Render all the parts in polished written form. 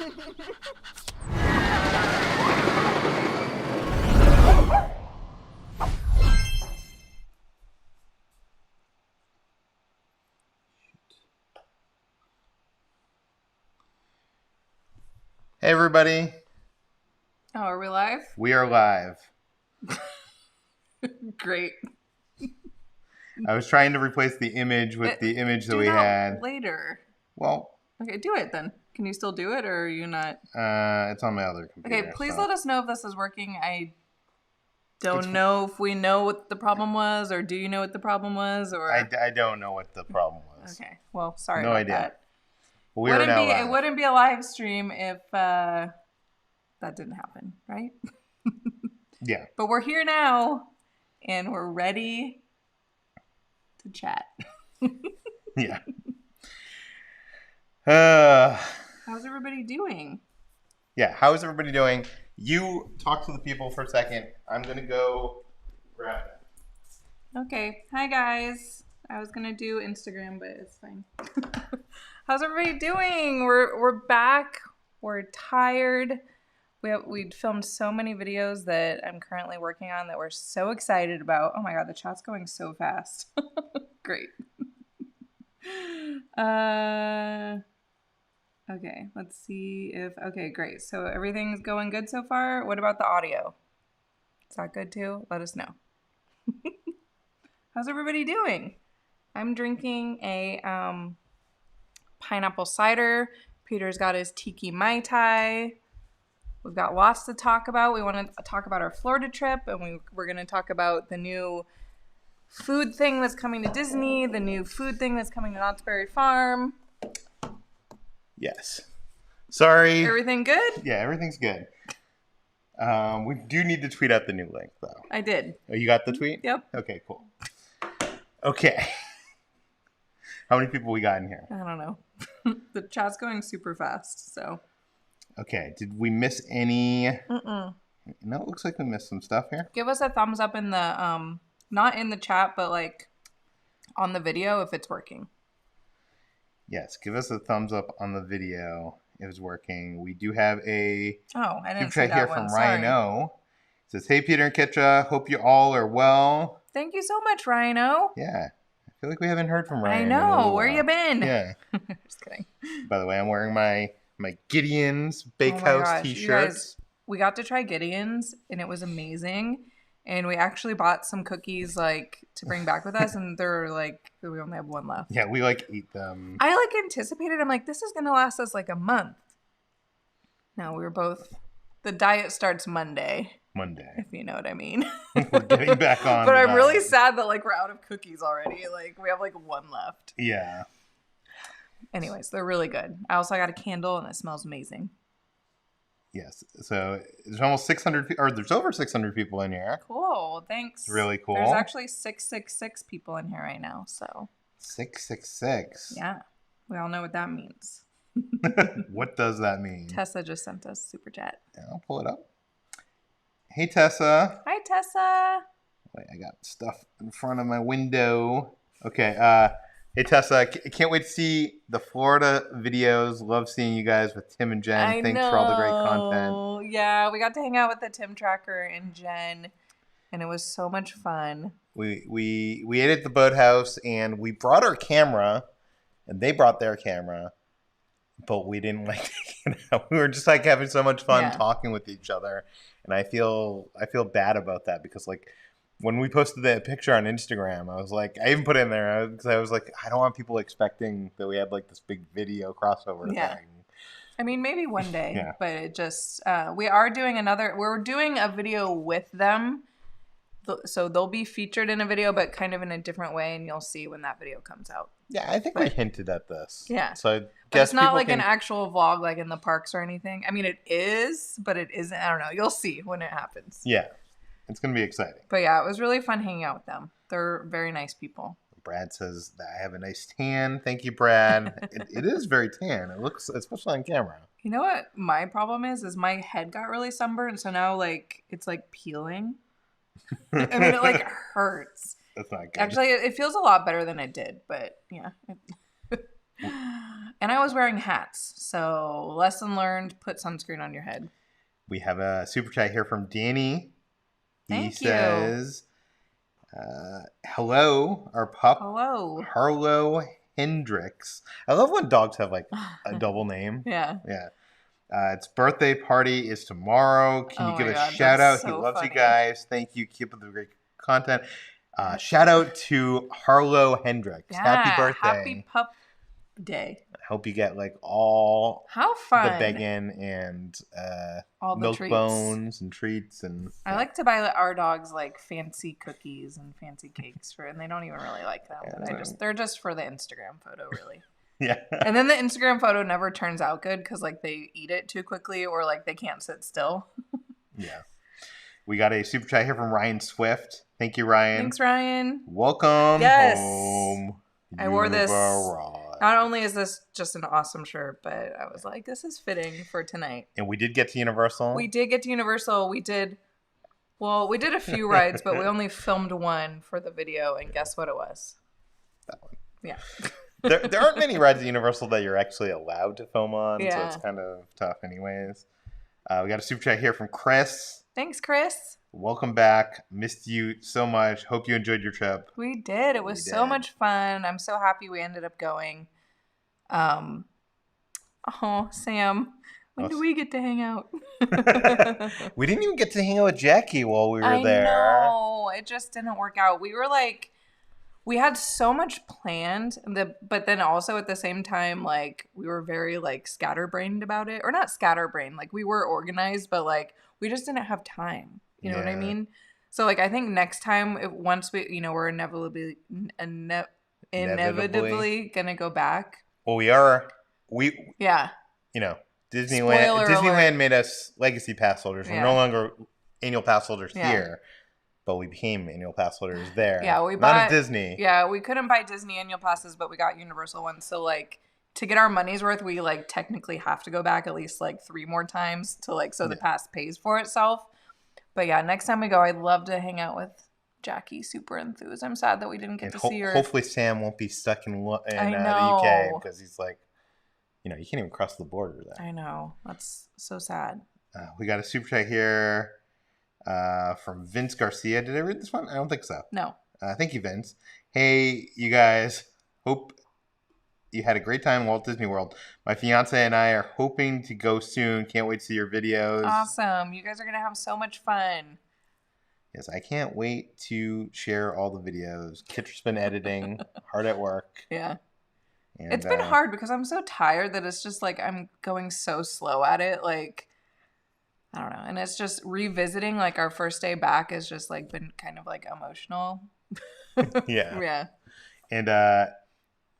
Hey everybody. Oh, are we live? We are live. Great. I was trying to replace the image with the image that we had. Later. Well, okay, do it then. Can you still do it, or are you not? It's on my other computer. Okay, please let us know if this is working. I don't know if we know what the problem was, or do you know what the problem was, or I don't know what the problem was. Okay, well, sorry no about idea. that. We are now live. It wouldn't be a live stream if that didn't happen, right? Yeah. But we're here now, and we're ready to chat. Yeah. How's everybody doing? Yeah, how is everybody doing? You talk to the people for a second. I'm going to go grab that. Okay. Hi, guys. I was going to do Instagram, but it's fine. How's everybody doing? We're back. We're tired. We'd filmed so many videos that I'm currently working on that we're so excited about. Oh my God, the chat's going so fast. Great. Okay, let's see if, okay, great. So everything's going good so far. What about the audio? Is that good too? Let us know. How's everybody doing? I'm drinking a pineapple cider. Peter's got his tiki mai tai. We've got lots to talk about. We want to talk about our Florida trip, and we're going to talk about the new food thing that's coming to Disney, the new food thing that's coming to Knott's Berry Farm. Yes. Sorry. Everything good? Yeah, everything's good. We do need to tweet out the new link, though. I did. Oh, you got the tweet? Yep. Okay, cool. Okay. How many people we got in here? I don't know. The chat's going super fast, so. Okay, did we miss any? Mm-mm. No, it looks like we missed some stuff here. Give us a thumbs up in the, not in the chat, but like on the video if it's working. Yes, give us a thumbs up on the video if it's working. We do have a I didn't see chat that here one. from Sorry. Rhino. It says, "Hey Peter and Kitcha, hope you all are well." Thank you so much, Rhino. Yeah, I feel like we haven't heard from Rhino. I in a know. little Where while. you been? Yeah. Just kidding. By the way, I'm wearing my Gideon's Oh my Bakehouse gosh, t-shirts. you guys, we got to try Gideon's and it was amazing. And we actually bought some cookies like to bring back with us, and they're like, we only have one left. Yeah, we like eat them. I like anticipated. I'm like, this is gonna last us like a month. No, we were both. The diet starts Monday, if you know what I mean. We're getting back on. But I'm really sad that like we're out of cookies already. Like we have like one left. Yeah. Anyways, they're really good. I also got a candle and it smells amazing. Yes. So there's almost 600, or there's over 600 people in here. Cool. Thanks. It's really cool. There's actually 666 people in here right now. So 666. yeah, we all know what that means. What does that mean? Tessa just sent us super chat. Yeah, I'll pull it up. Hey Tessa. Hi Tessa. Wait, I got stuff in front of my window. Okay. Hey Tessa, can't wait to see the Florida videos. Love seeing you guys with Tim and Jen. Thanks for all the great content. Yeah, we got to hang out with the Tim Tracker and Jen, and it was so much fun. We ate at the boathouse, and we brought our camera, and they brought their camera, but we didn't like taking it out. We were just like having so much fun talking with each other, and I feel bad about that because like when we posted that picture on Instagram, I was like, I even put it in there because I was like, I don't want people expecting that we had like this big video crossover thing. I mean, maybe one day, but it just, we're doing a video with them. So they'll be featured in a video, but kind of in a different way. And you'll see when that video comes out. Yeah, I think we hinted at this. Yeah. So I guess it's not like an actual vlog, like in the parks or anything. I mean, it is, but it isn't. I don't know. You'll see when it happens. Yeah. It's going to be exciting. But yeah, it was really fun hanging out with them. They're very nice people. Brad says that I have a nice tan. Thank you, Brad. it is very tan. It looks, especially on camera. You know what my problem is my head got really sunburned. So now like it's like peeling. I mean, it like hurts. That's not good. Actually, it feels a lot better than it did. But yeah. And I was wearing hats. So lesson learned, put sunscreen on your head. We have a super chat here from Danny. Thank you. Says, hello, our pup. Hello. Harlow Hendricks. I love when dogs have like a double name. Yeah. Yeah. Its birthday party is tomorrow. Can you give a shout out? So he loves funny. you guys. Thank you. Keep up the great content. Shout out to Harlow Hendricks. Yeah, Happy birthday. Happy pup day. I hope you get like all How fun. the bacon and all the milk treats. bones and treats. And I like to buy our dogs like fancy cookies and fancy cakes and they don't even really like them. Yeah, But they're just for the Instagram photo, really. Yeah. And then the Instagram photo never turns out good because like they eat it too quickly or like they can't sit still. Yeah. We got a super chat here from Ryan Swift. Thank you, Ryan. Thanks, Ryan. Welcome home. I wore this. Not Not only is this just an awesome shirt, but I was like, this is fitting for tonight. And we did get to Universal. We did get to Universal. We did a few rides, but we only filmed one for the video. And guess what it was? That one. Yeah. there aren't many rides at Universal that you're actually allowed to film on, so Yeah. it's kind of tough anyways. We got a super chat here from Chris. Thanks, Chris. Welcome back. Missed you so much. Hope you enjoyed your trip. We did. It was so much fun. I'm so happy we ended up going. Oh, Sam, when do we get to hang out? We didn't even get to hang out with Jackie while we were there. I know. It just didn't work out. We were like, we had so much planned, but then also at the same time, like, we were very, like, scatterbrained about it. Or not scatterbrained. Like, we were organized, but, like, we just didn't have time. You know what I Yeah. mean? So, like, I think next time, once we, we're inevitably going to go back. Well, Yeah. Disneyland Spoiler alert. made us legacy pass holders. We're Yeah. no longer annual pass holders Yeah. here, but we became annual pass holders there. Yeah, we not bought at Disney. Yeah, we couldn't buy Disney annual passes, but we got Universal ones. So like to get our money's worth, we like technically have to go back at least like 3 more times to like so the pass pays for itself. But yeah, next time we go, I'd love to hang out with Jackie. Super enthused. I'm sad that we didn't get to see her. Hopefully, Sam won't be stuck in the know. UK because he's like, you can't even cross the border there. I know. That's so sad. We got a super chat here from Vince Garcia. Did I read this one? I don't think so. No. Thank you, Vince. Hey, you guys. Hope you had a great time in Walt Disney World. My fiance and I are hoping to go soon. Can't wait to see your videos. Awesome. You guys are going to have so much fun. Yes, I can't wait to share all the videos. Kitra's been editing, hard at work. Yeah. And, it's been hard because I'm so tired that it's just like I'm going so slow at it. Like, I don't know. And it's just revisiting like our first day back has just like been kind of like emotional. Yeah. Yeah. And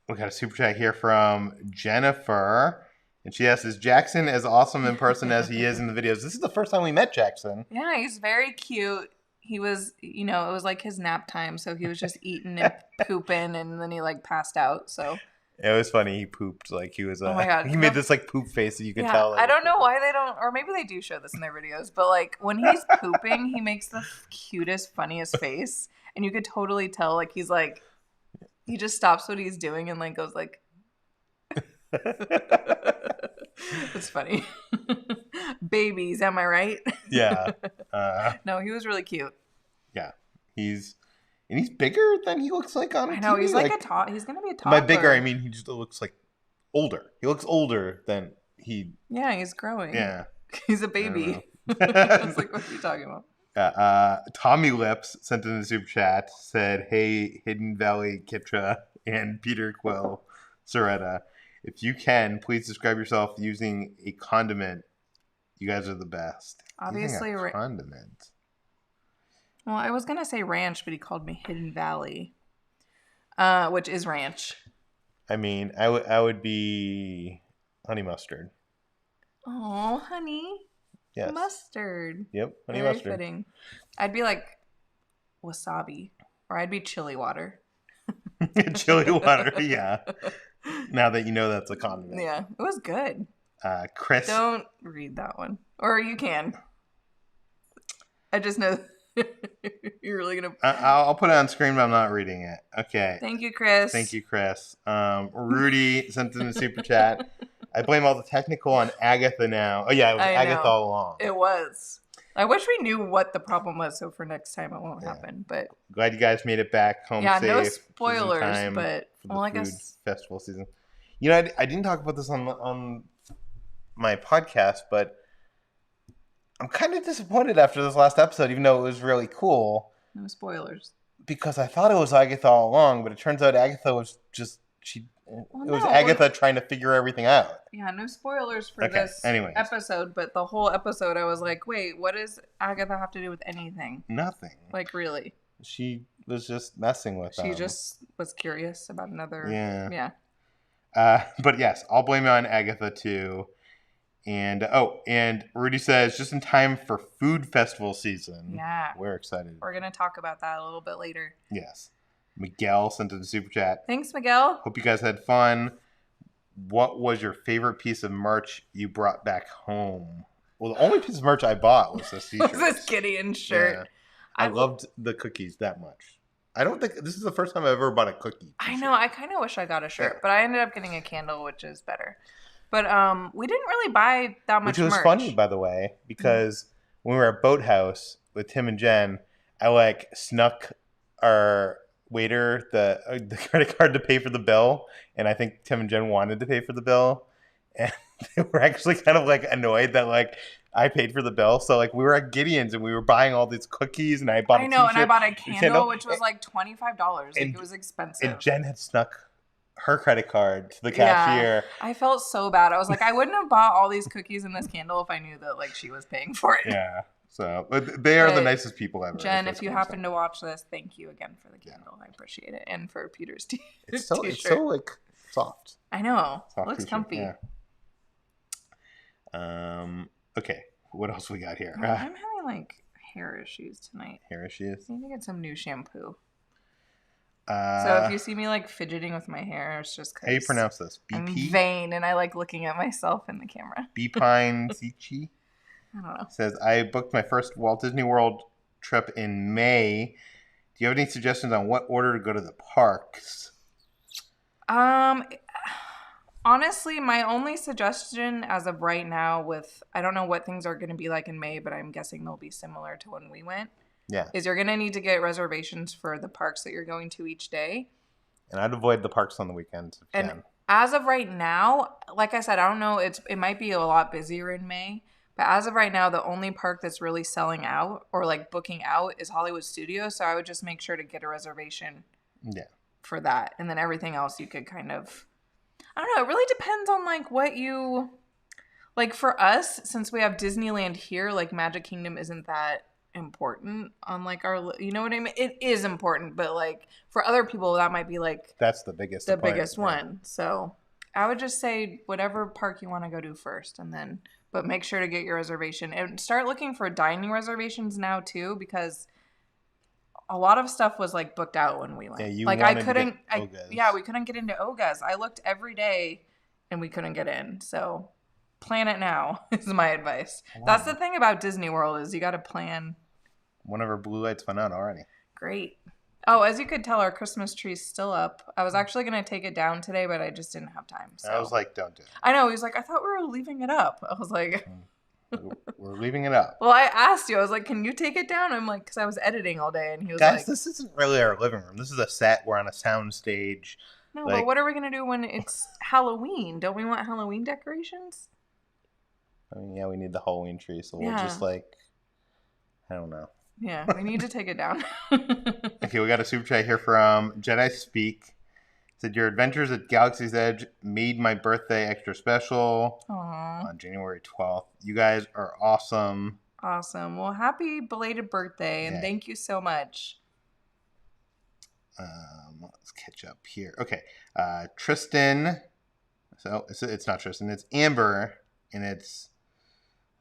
we got a super chat here from Jennifer. And she asks, is Jackson as awesome in person as he is in the videos? This is the first time we met Jackson. Yeah, he's very cute. He was, it was like his nap time. So he was just eating and pooping and then he like passed out. So it was funny. He pooped like he was. Oh my God. He made this like poop face that you could tell. Like, I don't know why they don't, or maybe they do show this in their videos. But like when he's pooping, he makes the cutest, funniest face, and you could totally tell like he's like, he just stops what he's doing and like goes like. It's funny. Babies, am I right? Yeah. No, he was really cute. Yeah, he's bigger than he looks like on TV. I know he's like he's gonna be a toddler. By bigger, I mean he just looks like older. He looks older than he. Yeah, he's growing. Yeah, he's a baby. I was like, what are you talking about? Tommy Lips sent in a super chat, said, hey, Hidden Valley Kitra and Peter Quill Soretta, if you can, please describe yourself using a condiment. You guys are the best. Obviously, using a condiment. Well, I was going to say ranch, but he called me Hidden Valley, which is ranch. I mean, I would be honey mustard. Oh, honey. Yes. Mustard. Yep, honey Very mustard. Fitting. I'd be like wasabi, or I'd be chili water. Chili water, yeah. Now that you know that's a condiment. Yeah, it was good. Chris. Don't read that one. Or you can. I just know You're really gonna. I'll put it on screen, but I'm not reading it. Okay. Thank you, Chris. Thank you, Chris. Rudy sent in a super chat. I blame all the technical on Agatha now. Oh yeah, it was Agatha all along. It was. I wish we knew what the problem was, so for next time it won't happen. But glad you guys made it back home safe. Yeah, no spoilers, but I guess festival season. You know, I didn't talk about this on my podcast, but I'm kind of disappointed after this last episode, even though it was really cool. No spoilers. Because I thought it was Agatha all along, but it turns out Agatha was just Agatha trying to figure everything out. Yeah, no spoilers for this episode, but the whole episode I was like, wait, what does Agatha have to do with anything? Nothing. Like, really? She was just messing with them. She just was curious about another... Yeah. But yes, I'll blame it on Agatha too. And Rudy says, just in time for food festival season. Yeah. We're excited. We're going to talk about that a little bit later. Yes. Miguel sent in the super chat. Thanks, Miguel. Hope you guys had fun. What was your favorite piece of merch you brought back home? Well, the only piece of merch I bought was this t-shirt. Was this Gideon shirt. Yeah. I loved the cookies that much. I don't think this is the first time I've ever bought a cookie t-shirt. I know. I kind of wish I got a shirt, but I ended up getting a candle, which is better. But we didn't really buy that much merch. Which was funny, by the way, because when we were at Boathouse with Tim and Jen, I snuck our waiter the credit card to pay for the bill, and I think Tim and Jen wanted to pay for the bill, and they were actually kind of annoyed that I paid for the bill. So we were at Gideon's and we were buying all these cookies, and I bought and I bought a candle which was $25. It was expensive. And Jen had snuck her credit card to the cashier. I felt so bad. I was like, I wouldn't have bought all these cookies and this candle if I knew that she was paying for it. Yeah. So they are the nicest people ever. Jen, if you happen to watch this, thank you again for the candle. I appreciate it, and for Peter's t-shirt. It's so soft. I know. Soft looks t-shirt. comfy. Yeah. Okay. What else we got here? I'm having hair issues tonight. Hair issues. I need to get some new shampoo. So if you see me fidgeting with my hair, it's just because. How do you pronounce this? BP? I'm vain and I like looking at myself in the camera. Bpine Zichi? I don't know. Says, I booked my first Walt Disney World trip in May. Do you have any suggestions on what order to go to the parks? Honestly, my only suggestion as of right now I don't know what things are going to be like in May, but I'm guessing they'll be similar to when we went. Yeah. Is you're going to need to get reservations for the parks that you're going to each day. And I'd avoid the parks on the weekends if you can. As of right now, like I said, I don't know, it might be a lot busier in May. But as of right now, the only park that's really selling out or booking out is Hollywood Studios. So I would just make sure to get a reservation for that. And then everything else you could kind of, I don't know. It really depends on what you, for us, since we have Disneyland here, Magic Kingdom isn't that important on our, you know what I mean? It is important, but for other people, that might be that's the biggest one. So I would just say whatever park you want to go to first, and then. But make sure to get your reservation and start looking for dining reservations now too, because a lot of stuff was booked out when we went. Yeah, we couldn't get into Oga's. I looked every day and we couldn't get in. So plan it now is my advice. Wow. That's the thing about Disney World is you got to plan. One of our blue lights went out already. Great. Oh, as you could tell, our Christmas tree's still up. I was actually going to take it down today, but I just didn't have time. So. I was like, don't do it. I know. He was like, I thought we were leaving it up. I was like... We're leaving it up. Well, I asked you. I was like, can you take it down? I'm like, because I was editing all day. And he was Guys, this isn't really our living room. This is a set. We're on a sound stage. No, but what are we going to do when it's Halloween? Don't we want Halloween decorations? I mean, yeah, we need the Halloween tree. So we'll just I don't know. Yeah, we need to take it down. Okay, we got a super chat here from Jedi Speak. It said, your adventures at Galaxy's Edge made my birthday extra special. Aww. On January 12th. You guys are awesome. Awesome. Well, happy belated birthday, and thank you so much. Let's catch up here. Okay. Tristan. So it's not Tristan. It's Amber, and it's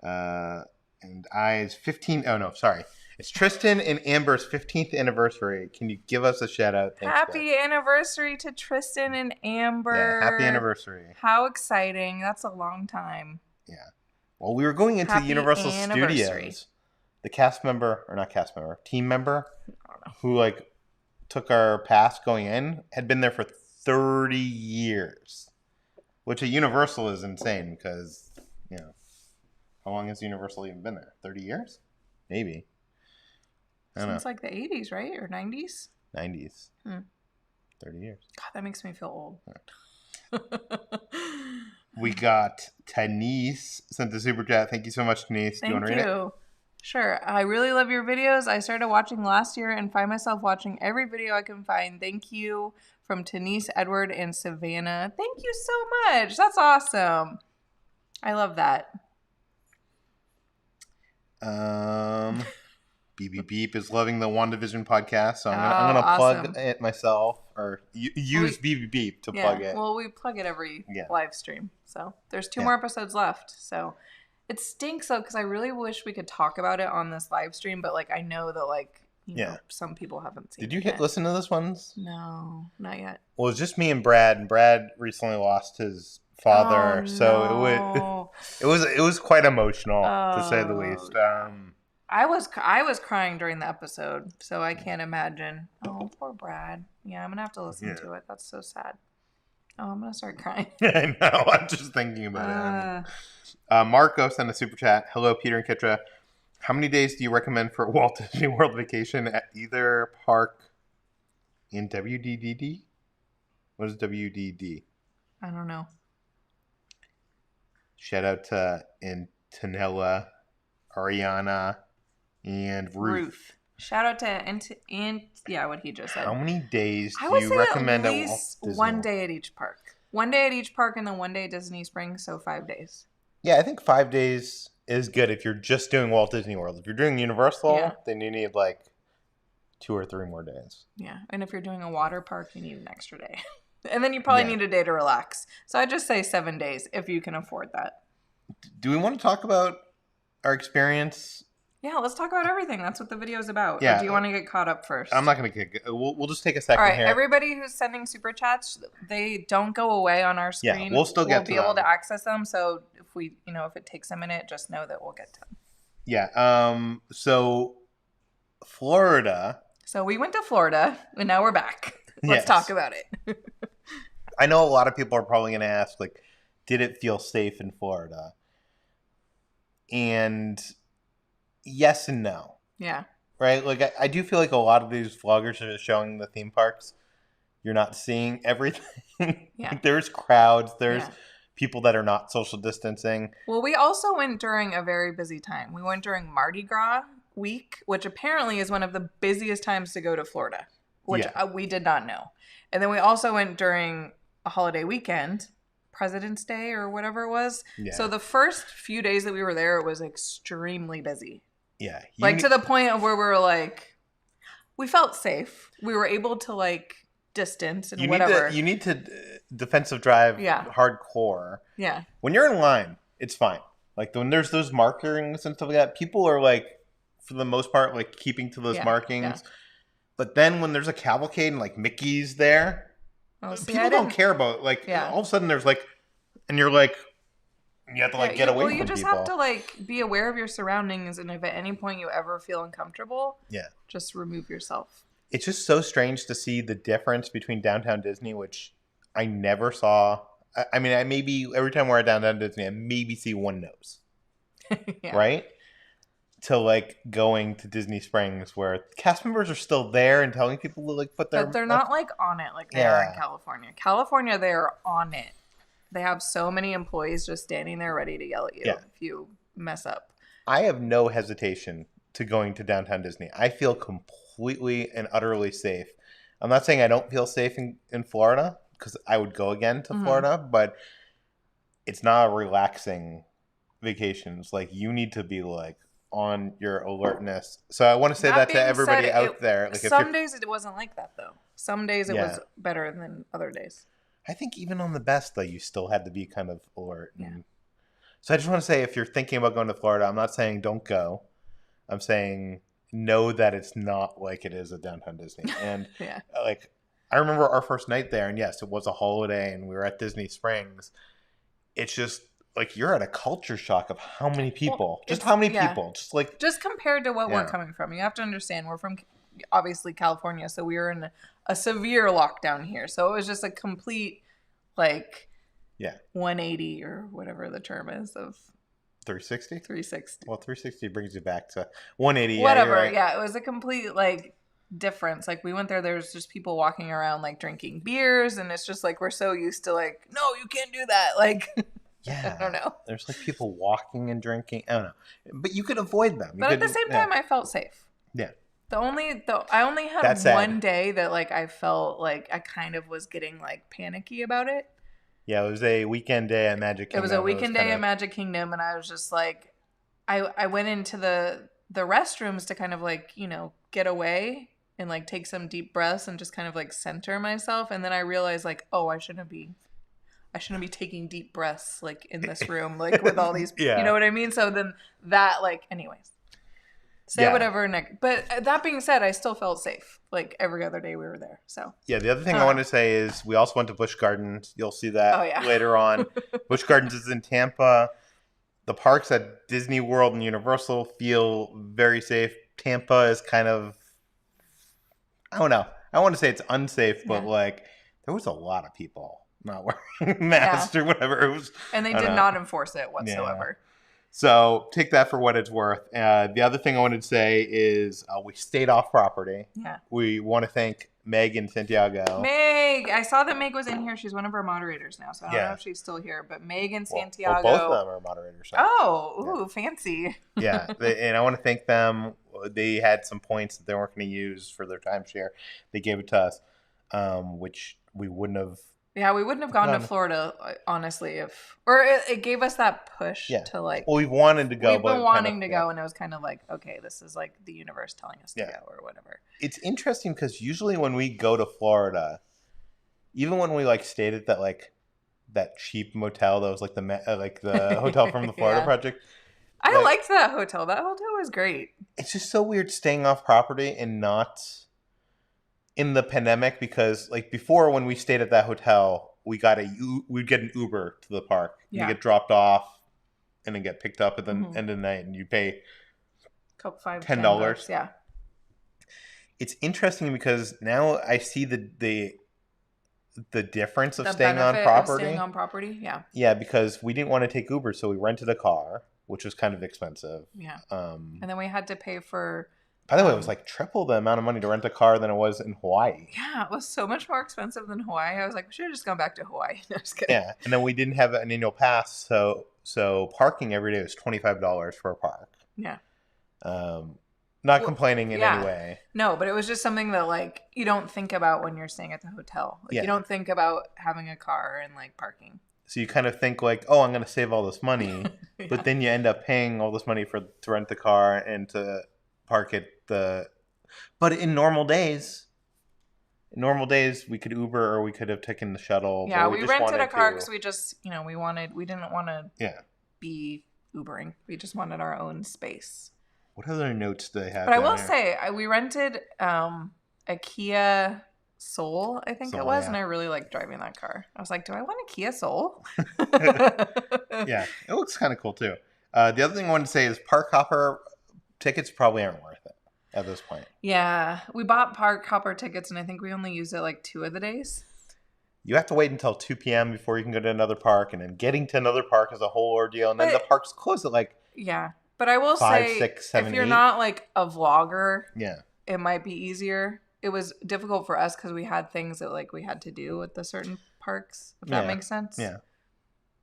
and I's 15. Oh no, sorry. It's Tristan and Amber's 15th anniversary. Can you give us a shout out? Thanks, happy anniversary to Tristan and Amber. Yeah, happy anniversary. How exciting. That's a long time. Yeah. Well, we were going into Universal Studios the team member who like took our pass going in had been there for 30 years, which at Universal is insane because, you know, how long has Universal even been there? 30 years? Maybe. I don't know. Since like the 80s, right? Or 90s? 90s. 30 years. God, that makes me feel old. We got Tanise sent the super chat. Thank you so much, Tanise. Do you want to read it? Sure. I really love your videos. I started watching last year and find myself watching every video I can find. Thank you from Tanise, Edward, and Savannah. Thank you so much. That's awesome. I love that. BB Beep is loving the WandaVision podcast, so I'm gonna plug it myself, or use BB Beep to plug it. Well, we plug it every live stream, so there's 2 more episodes left. So it stinks though, because I really wish we could talk about it on this live stream, but like I know that like you know, some people haven't seen. Did you listen to this ones? No, not yet. Well, it's just me and Brad, and Brad recently lost his father, so it was quite emotional to say the least. I was crying during the episode, so I can't imagine. Oh, poor Brad. Yeah, I'm gonna have to listen to it. That's so sad. Oh, I'm gonna start crying. I know. I'm just thinking about it. Marco sent a super chat. Hello, Peter and Kitra. How many days do you recommend for a Walt Disney World vacation at either park in WDDD? What is WDD? I don't know. Shout out to Antonella, Ariana, and Ruth. Shout out to what he just said. How many days do you recommend at least one day at each park? 1 day at each park and then 1 day at Disney Springs, so 5 days. Yeah, I think 5 days is good if you're just doing Walt Disney World. If you're doing Universal, then you need like 2 or 3 more days. Yeah, and if you're doing a water park, you need an extra day. And then you probably need a day to relax. So I just say 7 days if you can afford that. Do we want to talk about our experience? Yeah, let's talk about everything. That's what the video is about. Yeah. Or do you want to get caught up first? I'm not going to get... We'll just take a second here. All right, everybody who's sending super chats, they don't go away on our screen. Yeah, we'll still get to them. We'll be able to access them. So if it takes a minute, just know that we'll get to them. Yeah. So Florida. So we went to Florida, and now we're back. Let's talk about it. I know a lot of people are probably going to ask, like, did it feel safe in Florida? And yes and no. Yeah. Right? Like, I do feel like a lot of these vloggers are showing the theme parks. You're not seeing everything. Yeah. There's crowds. There's people that are not social distancing. Well, we also went during a very busy time. We went during Mardi Gras week, which apparently is one of the busiest times to go to Florida, which we did not know. And then we also went during a holiday weekend, President's Day or whatever it was. Yeah. So the first few days that we were there, it was extremely busy. Yeah. To the point of where we were like, we felt safe. We were able to like distance and whatever. You need to defensive drive hardcore. Yeah. When you're in line, it's fine. Like when there's those markings and stuff like that, people are like, for the most part, like keeping to those markings. Yeah. But then when there's a cavalcade and like Mickey's there, people don't care about like all of a sudden there's like, and you're like, you have to like get away from people. You just have to like be aware of your surroundings, and if at any point you ever feel uncomfortable, just remove yourself. It's just so strange to see the difference between Downtown Disney, which I never saw. I mean, I maybe every time we're at Downtown Disney, I maybe see one nose, right? To like going to Disney Springs, where cast members are still there and telling people to like put their. But they're not like on it like they are in California. California, they are on it. They have so many employees just standing there ready to yell at you if you mess up. I have no hesitation to going to Downtown Disney. I feel completely and utterly safe. I'm not saying I don't feel safe in Florida, because I would go again to Florida, but it's not a relaxing vacation. It's like you need to be like on your alertness. So I want to say that to everybody out there. Like some days it wasn't like that though. Some days it was better than other days. I think even on the best though, you still had to be kind of alert. Yeah. So I just want to say, if you're thinking about going to Florida, I'm not saying don't go. I'm saying know that it's not like it is at Downtown Disney. And like I remember our first night there, and yes, it was a holiday, and we were at Disney Springs. It's just like you're at a culture shock of how many people, just how many people, just compared to what we're coming from. You have to understand we're from obviously California, so we were in a severe lockdown here. So it was just a complete like 180 or whatever the term is of 360. 360. Well, 360 brings you back to 180. Whatever. Right. Yeah, it was a complete like difference. Like we went there was just people walking around like drinking beers, and it's just like we're so used to like, no, you can't do that. Like I don't know. There's like people walking and drinking. I don't know. But you could avoid them. But at the same time I felt safe. Yeah. I only had one day that like I felt like I kind of was getting like panicky about it. Yeah, it was a weekend day at Magic Kingdom. It was a weekend day at Magic Kingdom, and I was just like, I went into the restrooms to kind of like, you know, get away and like take some deep breaths and just kind of like center myself, and then I realized like, oh, I shouldn't be taking deep breaths like in this room like with all these, you know what I mean? So then that like, anyways. Say whatever, Nick. But that being said, I still felt safe. Like every other day we were there. So yeah, the other thing I want to say is we also went to Busch Gardens. You'll see that later on. Busch Gardens is in Tampa. The parks at Disney World and Universal feel very safe. Tampa is kind of, I don't know. I want to say it's unsafe, but like there was a lot of people not wearing masks or whatever. It was, and they did not enforce it whatsoever. Yeah. So take that for what it's worth. The other thing I wanted to say is we stayed off property. Yeah. We want to thank Meg and Santiago. Meg! I saw that Meg was in here. She's one of our moderators now, so I don't know if she's still here. But Meg and Santiago. Well, both of them are moderators. So. Oh, fancy. Yeah, and I want to thank them. They had some points that they weren't going to use for their timeshare. They gave it to us, which we wouldn't have. Yeah, we wouldn't have gone to Florida, honestly, it gave us that push to like. Well, we've wanted to go. We've been wanting to go, and it was kind of like, okay, this is like the universe telling us to go or whatever. It's interesting because usually when we go to Florida, even when we like stayed at that cheap motel that was like the hotel from the Florida Project. I liked that hotel. That hotel was great. It's just so weird staying off property and not. In the pandemic, because like before when we stayed at that hotel, we'd get an Uber to the park. You get dropped off and then get picked up at the end of the night, and you pay $10. Yeah. It's interesting because now I see the difference of staying on property. Staying on property, yeah. Yeah, because we didn't want to take Uber, so we rented a car, which was kind of expensive. Yeah. And then we had to pay for. By the way, it was like triple the amount of money to rent a car than it was in Hawaii. Yeah, it was so much more expensive than Hawaii. I was like, we should have just gone back to Hawaii. No, just kidding. Yeah, and then we didn't have an annual pass, so parking every day was $25 for a park. Yeah. Not complaining in any way. No, but it was just something that like you don't think about when you're staying at the hotel. Like you don't think about having a car and like parking. So you kind of think like, oh, I'm going to save all this money, but then you end up paying all this money to rent the car and to park at but in normal days we could Uber or we could have taken the shuttle. Yeah, we rented a car because we just we didn't want to be Ubering. We just wanted our own space. What other notes do they have? But I will say we rented a Kia Soul, I think it was, and I really liked driving that car. I was like, do I want a Kia Soul? Yeah, it looks kind of cool too. The other thing I wanted to say is Park Hopper tickets probably aren't worth it at this point. Yeah, we bought Park Hopper tickets, and I think we only used it like 2 of the days. You have to wait until 2 p.m. before you can go to another park, and then getting to another park is a whole ordeal, and then the park's closed at like but I will 5, say 6, 7, if you're 8. not like a vlogger, it might be easier. It was difficult for us because we had things that like we had to do with the certain parks, if that makes sense. Yeah.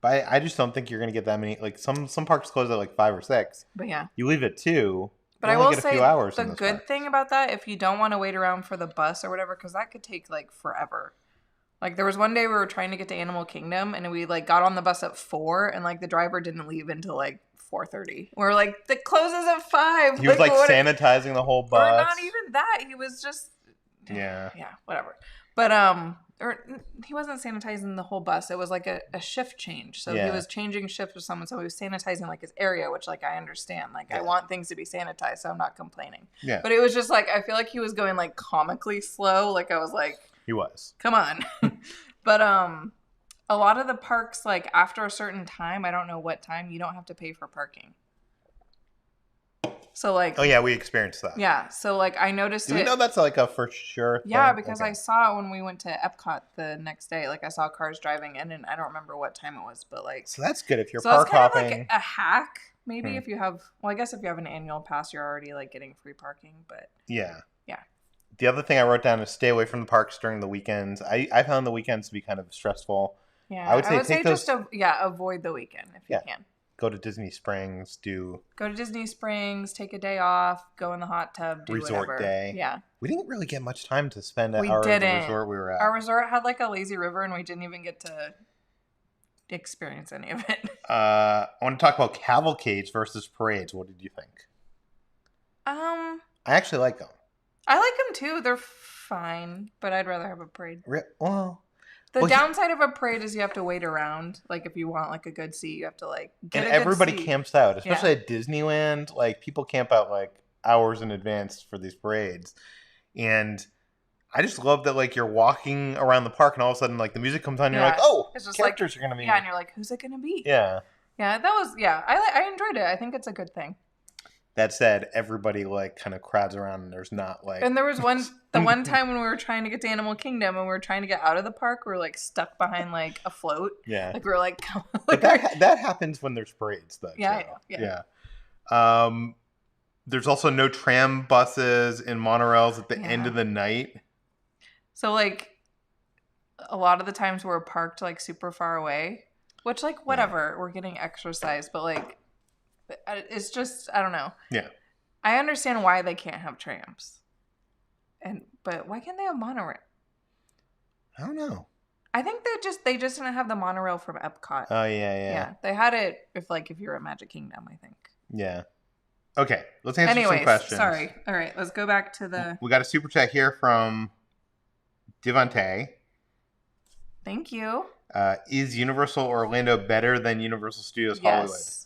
But I just don't think you're going to get that many. Like some parks close at like 5 or 6. But yeah. You leave at 2. But I will say the good thing about that, if you don't want to wait around for the bus or whatever, because that could take like forever. Like there was one day we were trying to get to Animal Kingdom and we like got on the bus at 4 and like the driver didn't leave until like 4:30. We're like, it closes at 5. He was like sanitizing the whole bus. Or not even that. He was just whatever. But or he wasn't sanitizing the whole bus. It was like a shift change. So he was changing shifts with someone. So he was sanitizing like his area, which like I understand. Like I want things to be sanitized, so I'm not complaining. Yeah. But it was just like I feel like he was going like comically slow. Like I was like, he was. Come on. But a lot of the parks, like after a certain time, I don't know what time, you don't have to pay for parking. So like, oh yeah, we experienced that. Yeah, so like I noticed Do we know that's like a for sure thing? Yeah, because I saw it when we went to Epcot the next day. Like I saw cars driving in, and I don't remember what time it was, but like. So that's good if you're so park that's kind hopping. of like a hack, maybe if you have. Well, I guess if you have an annual pass, you're already like getting free parking. But yeah. Yeah. The other thing I wrote down is stay away from the parks during the weekends. I found the weekends to be kind of stressful. Yeah, I would say just avoid the weekend if you can. Go to Disney Springs, go to Disney Springs, take a day off, go in the hot tub, do resort whatever. day. Yeah. We didn't really get much time to spend at the resort we were at. Our resort had like a lazy river, and we didn't even get to experience any of it. I want to talk about cavalcades versus parades. What did you think? I actually like them. I like them too. They're fine, but I'd rather have a parade. The downside of a parade is you have to wait around. Like if you want like a good seat, you have to like get and a everybody good seat. Camps out, especially at Disneyland. Like people camp out like hours in advance for these parades, and I just love that like you're walking around the park and all of a sudden like the music comes on, and you're like, oh, it's just characters are gonna be. Yeah, and you're like, who's it gonna be? Yeah. Yeah, that was I enjoyed it. I think it's a good thing. That said, everybody like kind of crowds around, and there's not like. And there was the one time when we were trying to get to Animal Kingdom and we were trying to get out of the park, we were like stuck behind like a float. Yeah. Like we were like. But that happens when there's parades, though. Yeah, I know. Yeah. There's also no tram buses and monorails at the end of the night. So like, a lot of the times we're parked like super far away, which like whatever, we're getting exercise, but like. It's just I don't know. Yeah. I understand why they can't have trams. But why can't they have monorail? I don't know. I think they just didn't have the monorail from Epcot. Oh yeah. Yeah. They had it if you're at Magic Kingdom, I think. Yeah. Okay, let's answer some questions. Sorry. All right, let's go back to the. We got a super chat here from Devante. Thank you. Is Universal Orlando better than Universal Studios Hollywood? Yes.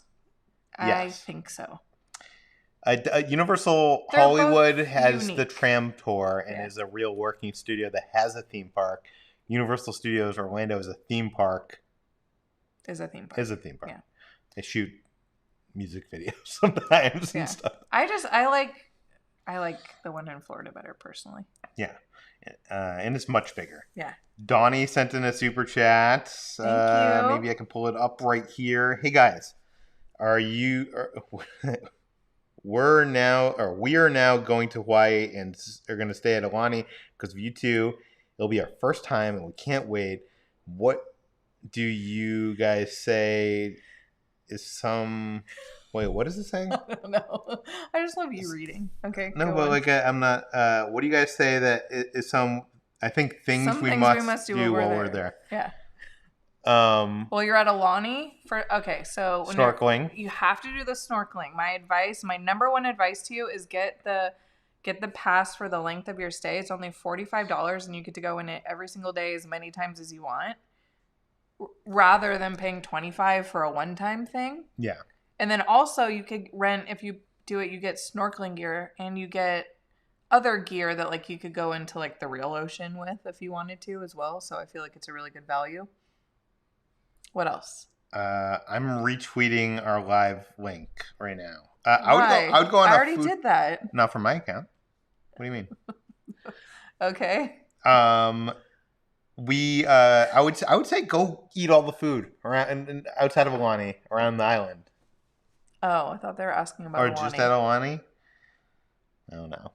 I think so. Universal Hollywood has the tram tour and is a real working studio that has a theme park. Universal Studios Orlando is a theme park. Is a theme park. Yeah. They shoot music videos sometimes and stuff. I like the one in Florida better personally. Yeah. And it's much bigger. Yeah. Donnie sent in a super chat. Thank you. Maybe I can pull it up right here. Hey guys. We are now going to Hawaii and are going to stay at Aulani because of you two. It'll be our first time and we can't wait. What do you guys say what is it saying? I don't know. I just love you reading. Okay. No, but like I'm not. What do you guys say that is I think things we must do while we're there. Yeah. Well, you're at Aulani so snorkeling. You have to do the snorkeling. My number one advice to you is get the pass for the length of your stay. It's only $45 and you get to go in it every single day as many times as you want, rather than paying $25 for a one-time thing. Yeah. And then also you could rent, if you do it, you get snorkeling gear and you get other gear that like you could go into like the real ocean with if you wanted to as well. So I feel like it's a really good value. What else? I'm retweeting our live link right now. I would go on. I already did that. Not from my account. What do you mean? Okay. I would say go eat all the food around and outside of Aulani, around the island. Oh, I thought they were asking about Aulani. Or just at Aulani. I don't know.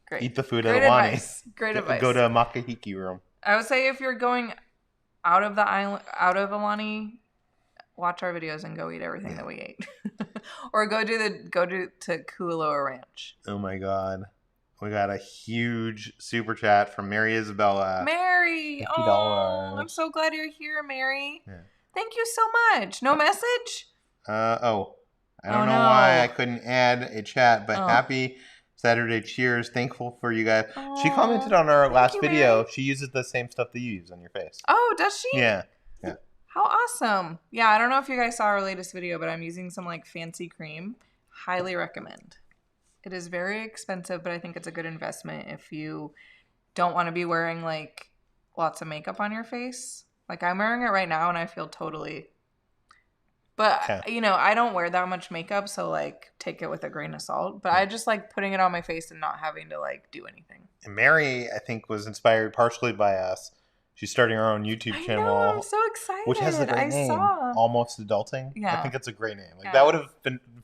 Great. Eat the food at Aulani. Great advice. Go to a Makahiki room. I would say if you're going out of the island, out of Aulani, watch our videos and go eat everything that we ate, or go to Kualoa Ranch. Oh my God, we got a huge super chat from Mary Isabella. Mary, $50. Oh, I'm so glad you're here, Mary. Yeah. Thank you so much. No message? I don't know why I couldn't add a chat, but happy Saturday cheers. Thankful for you guys. Aww. She commented on our last video. Mary. She uses the same stuff that you use on your face. Oh, does she? Yeah. How awesome. Yeah, I don't know if you guys saw our latest video, but I'm using some like fancy cream. Highly recommend. It is very expensive, but I think it's a good investment if you don't want to be wearing like lots of makeup on your face. Like, I'm wearing it right now, and I feel totally... But, Yeah. you know, I don't wear that much makeup, so, like, take it with a grain of salt. But I just like putting it on my face and not having to, like, do anything. And Mary, I think, was inspired partially by us. She's starting her own YouTube channel. I know, I'm so excited. Which has the great name, Almost Adulting. Yeah. I think it's a great name. Like, that would have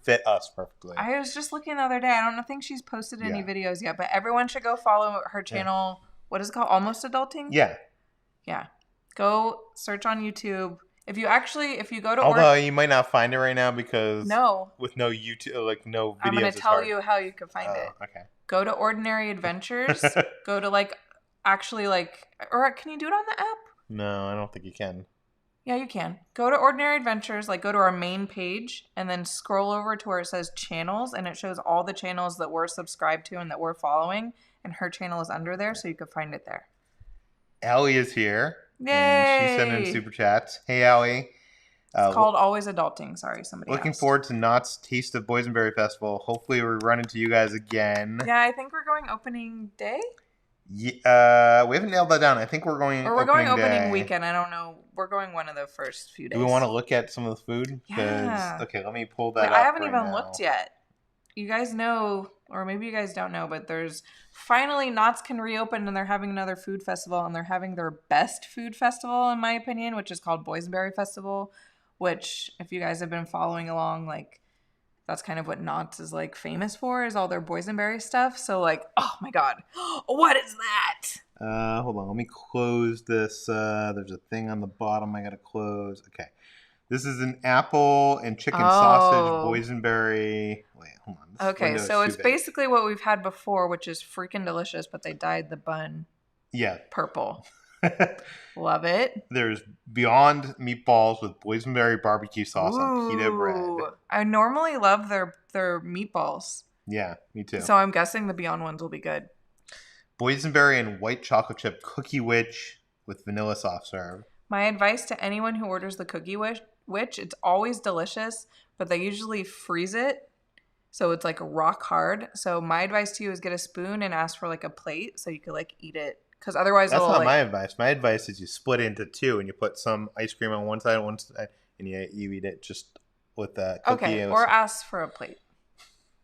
fit us perfectly. I was just looking the other day. I don't think she's posted any videos yet, but everyone should go follow her channel. Yeah. What is it called? Almost Adulting? Yeah. Yeah. Go search on YouTube. If you go to... Although you might not find it right now because... No. With no YouTube, like no videos. I'm going to tell you how you can find it. Okay. Go to Ordinary Adventures. Go to like... Actually, like... Or can you do it on the app? No, I don't think you can. Yeah, you can. Go to Ordinary Adventures, like go to our main page, and then scroll over to where it says channels, and it shows all the channels that we're subscribed to and that we're following, and her channel is under there, so you can find it there. Allie is here. Yay! And she sent in super chats. Hey, Allie. It's called Always Adulting. Sorry, somebody Looking asked. forward to Knott's Taste of Boysenberry Festival. Hopefully we run into you guys again. Yeah, I think we're going opening day. Yeah, we haven't nailed that down. I think we're going opening weekend. I don't know. We're going one of the first few days. Do we want to look at some of the food? Yeah. Okay, let me pull that up. I haven't even looked yet. You guys know, or maybe you guys don't know, but there's finally Knott's can reopen and they're having another food festival, and they're having their best food festival, in my opinion, which is called Boysenberry Festival, which if you guys have been following along, like that's kind of what Knott's is like famous for, is all their boysenberry stuff. So like, oh my God, what is that? Hold on, let me close this. There's a thing on the bottom I gotta close. Okay. This is an apple and chicken sausage boysenberry. Wait, hold on. Okay, so it's basically what we've had before, which is freaking delicious, but they dyed the bun purple. Love it. There's Beyond meatballs with boysenberry barbecue sauce on pita bread. I normally love their meatballs. Yeah, me too. So I'm guessing the Beyond ones will be good. Boysenberry and white chocolate chip cookie witch with vanilla soft serve. My advice to anyone who orders the cookie witch, it's always delicious, but they usually freeze it. So it's like rock hard. So my advice to you is get a spoon and ask for like a plate so you could like eat it. Because otherwise that's not my advice. My advice is you split it into two and you put some ice cream on one side, and you eat it just with the cookie. Okay, or ask for a plate.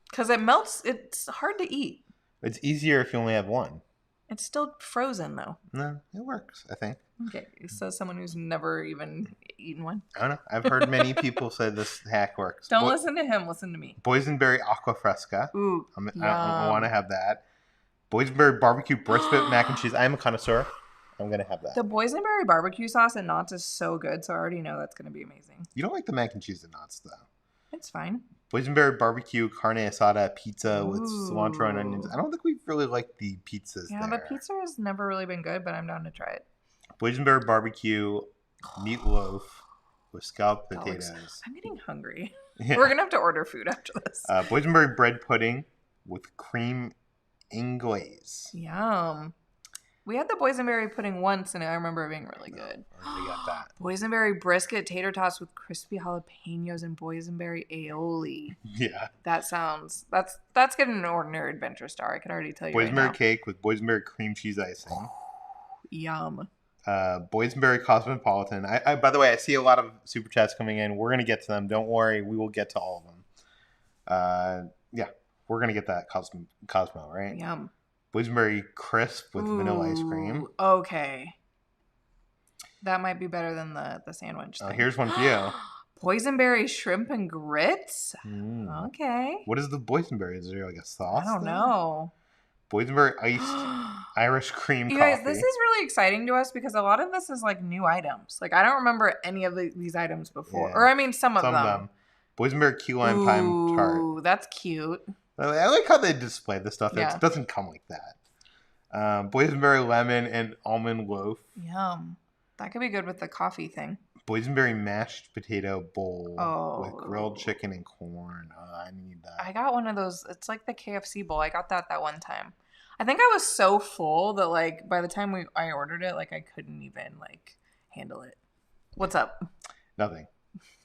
Because it melts. It's hard to eat. It's easier if you only have one. It's still frozen though. No, it works, I think. Okay, so someone who's never even eaten one. I don't know. I've heard many people say this hack works. Don't listen to him. Listen to me. Boysenberry aqua fresca. Ooh, I want to have that. Boysenberry barbecue brisket mac and cheese. I'm a connoisseur. I'm going to have that. The boysenberry barbecue sauce at Knott's is so good, so I already know that's going to be amazing. You don't like the mac and cheese at Knott's, though. It's fine. Boysenberry barbecue carne asada pizza with cilantro and onions. I don't think we've really liked the pizzas there. The pizza has never really been good, but I'm down to try it. Boysenberry barbecue meatloaf with scalloped potatoes. I'm getting hungry. Yeah. We're going to have to order food after this. Boysenberry bread pudding with cream inglaze. Yum. We had the boysenberry pudding once, and I remember it being really good. We got that. Boysenberry brisket tater tots with crispy jalapenos and boysenberry aioli. Yeah. That's getting an Ordinary Adventure star. I can already tell you boysenberry right now. Cake with boysenberry cream cheese icing. Yum. Boysenberry Cosmopolitan. I by the way, I see a lot of super chats coming in. We're going to get to them. Don't worry. We will get to all of them. Yeah. We're going to get that Cosmo, right? Yum. Boysenberry crisp with vanilla ice cream. Okay. That might be better than the sandwich thing. Here's one for you. Boysenberry shrimp and grits? Okay. What is the boysenberry? Is there like a sauce? I don't know. Boysenberry iced Irish cream you coffee. Guys, this is really exciting to us because a lot of this is like new items. Like I don't remember any of these items before. Yeah. Or I mean some of them. Boysenberry key lime pie tart. Ooh, that's cute. I like how they display this stuff. Yeah. It doesn't come like that. Boysenberry lemon and almond loaf. Yum. That could be good with the coffee thing. Boysenberry mashed potato bowl with grilled chicken and corn. I need that. I got one of those. It's like the KFC bowl. I got that one time. I think I was so full that like by the time I ordered it, like I couldn't even like handle it. What's up? Nothing.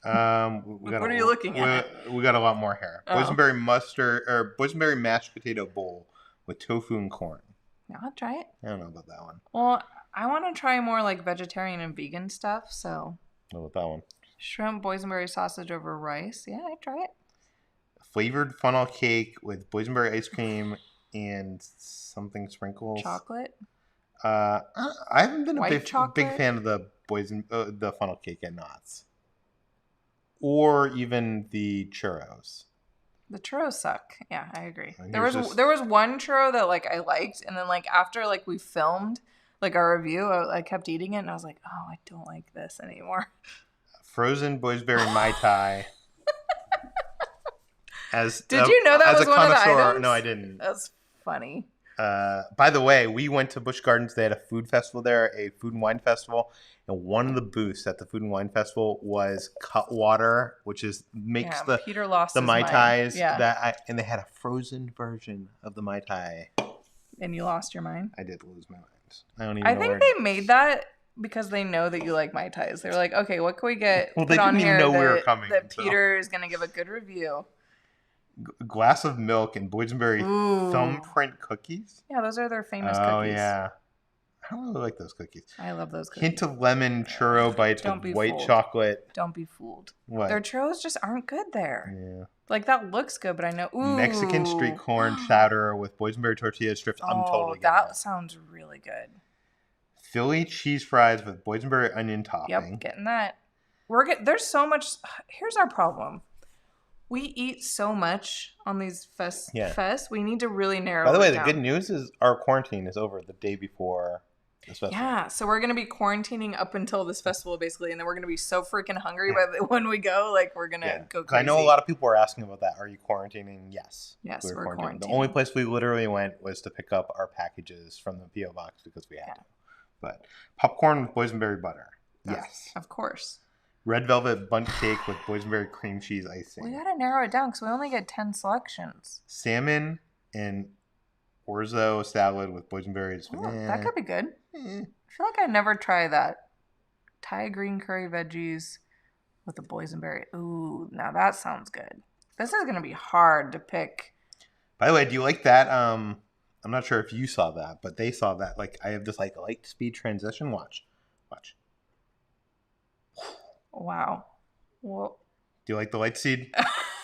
What are you looking at? We got a lot more here. Boysenberry mashed potato bowl with tofu and corn. Yeah, I'll try it. I don't know about that one. Well, I want to try more like vegetarian and vegan stuff. So. What about that one? Shrimp boysenberry sausage over rice. Yeah, I'd try it. Flavored funnel cake with boysenberry ice cream and something sprinkles. Chocolate. I haven't been a big fan of the the funnel cake at Knott's, or even the churros. The churros suck. Yeah, I agree. There was one churro that like I liked, and then like after like we filmed like our review, I kept eating it, and I was like, oh, I don't like this anymore. Frozen boysenberry Mai Tai. Did you know that was one of the items? No, I didn't. That's funny. By the way, we went to Busch Gardens. They had a food festival there, a food and wine festival, and one of the booths at the food and wine festival was Cutwater, which makes the Mai Tais. Yeah. And they had a frozen version of the Mai Tai. And you lost your mind? I did lose my mind. I think they made that because they know that you like Mai Tais. They were like, okay, what can we get put on here that Peter is going to give a good review? Glass of milk and boysenberry thumbprint cookies. Yeah, those are their famous cookies. Oh, yeah. I don't really like those cookies. I love those cookies. Hint of lemon churro bites with white chocolate. Don't be fooled. What? Their churros just aren't good there. Yeah. Like, that looks good, but I know. Ooh. Mexican street corn chowder with boysenberry tortilla strips. I'm totally getting that sounds really good. Philly cheese fries with boysenberry onion topping. Yep, getting that. There's so much. Here's our problem. We eat so much on these fests. We need to really narrow it down. By the way, the good news is our quarantine is over the day before this festival. Yeah, so we're going to be quarantining up until this festival, basically, and then we're going to be so freaking hungry when we go. Like, we're going to go crazy. I know a lot of people are asking about that. Are you quarantining? Yes. Yes, we're quarantining. The only place we literally went was to pick up our packages from the P.O. box because we had to. But popcorn with boysenberry butter. Yes. Of course. Red velvet bundt cake with boysenberry cream cheese icing. We gotta narrow it down because we only get 10 selections. Salmon and orzo salad with boysenberries. That could be good. I feel like I never try that. Thai green curry veggies with the boysenberry. Ooh, now that sounds good. This is gonna be hard to pick. By the way, do you like that? I'm not sure if you saw that, but they saw that. Like, I have this like light speed transition. Watch. Wow. Well, do you like the light speed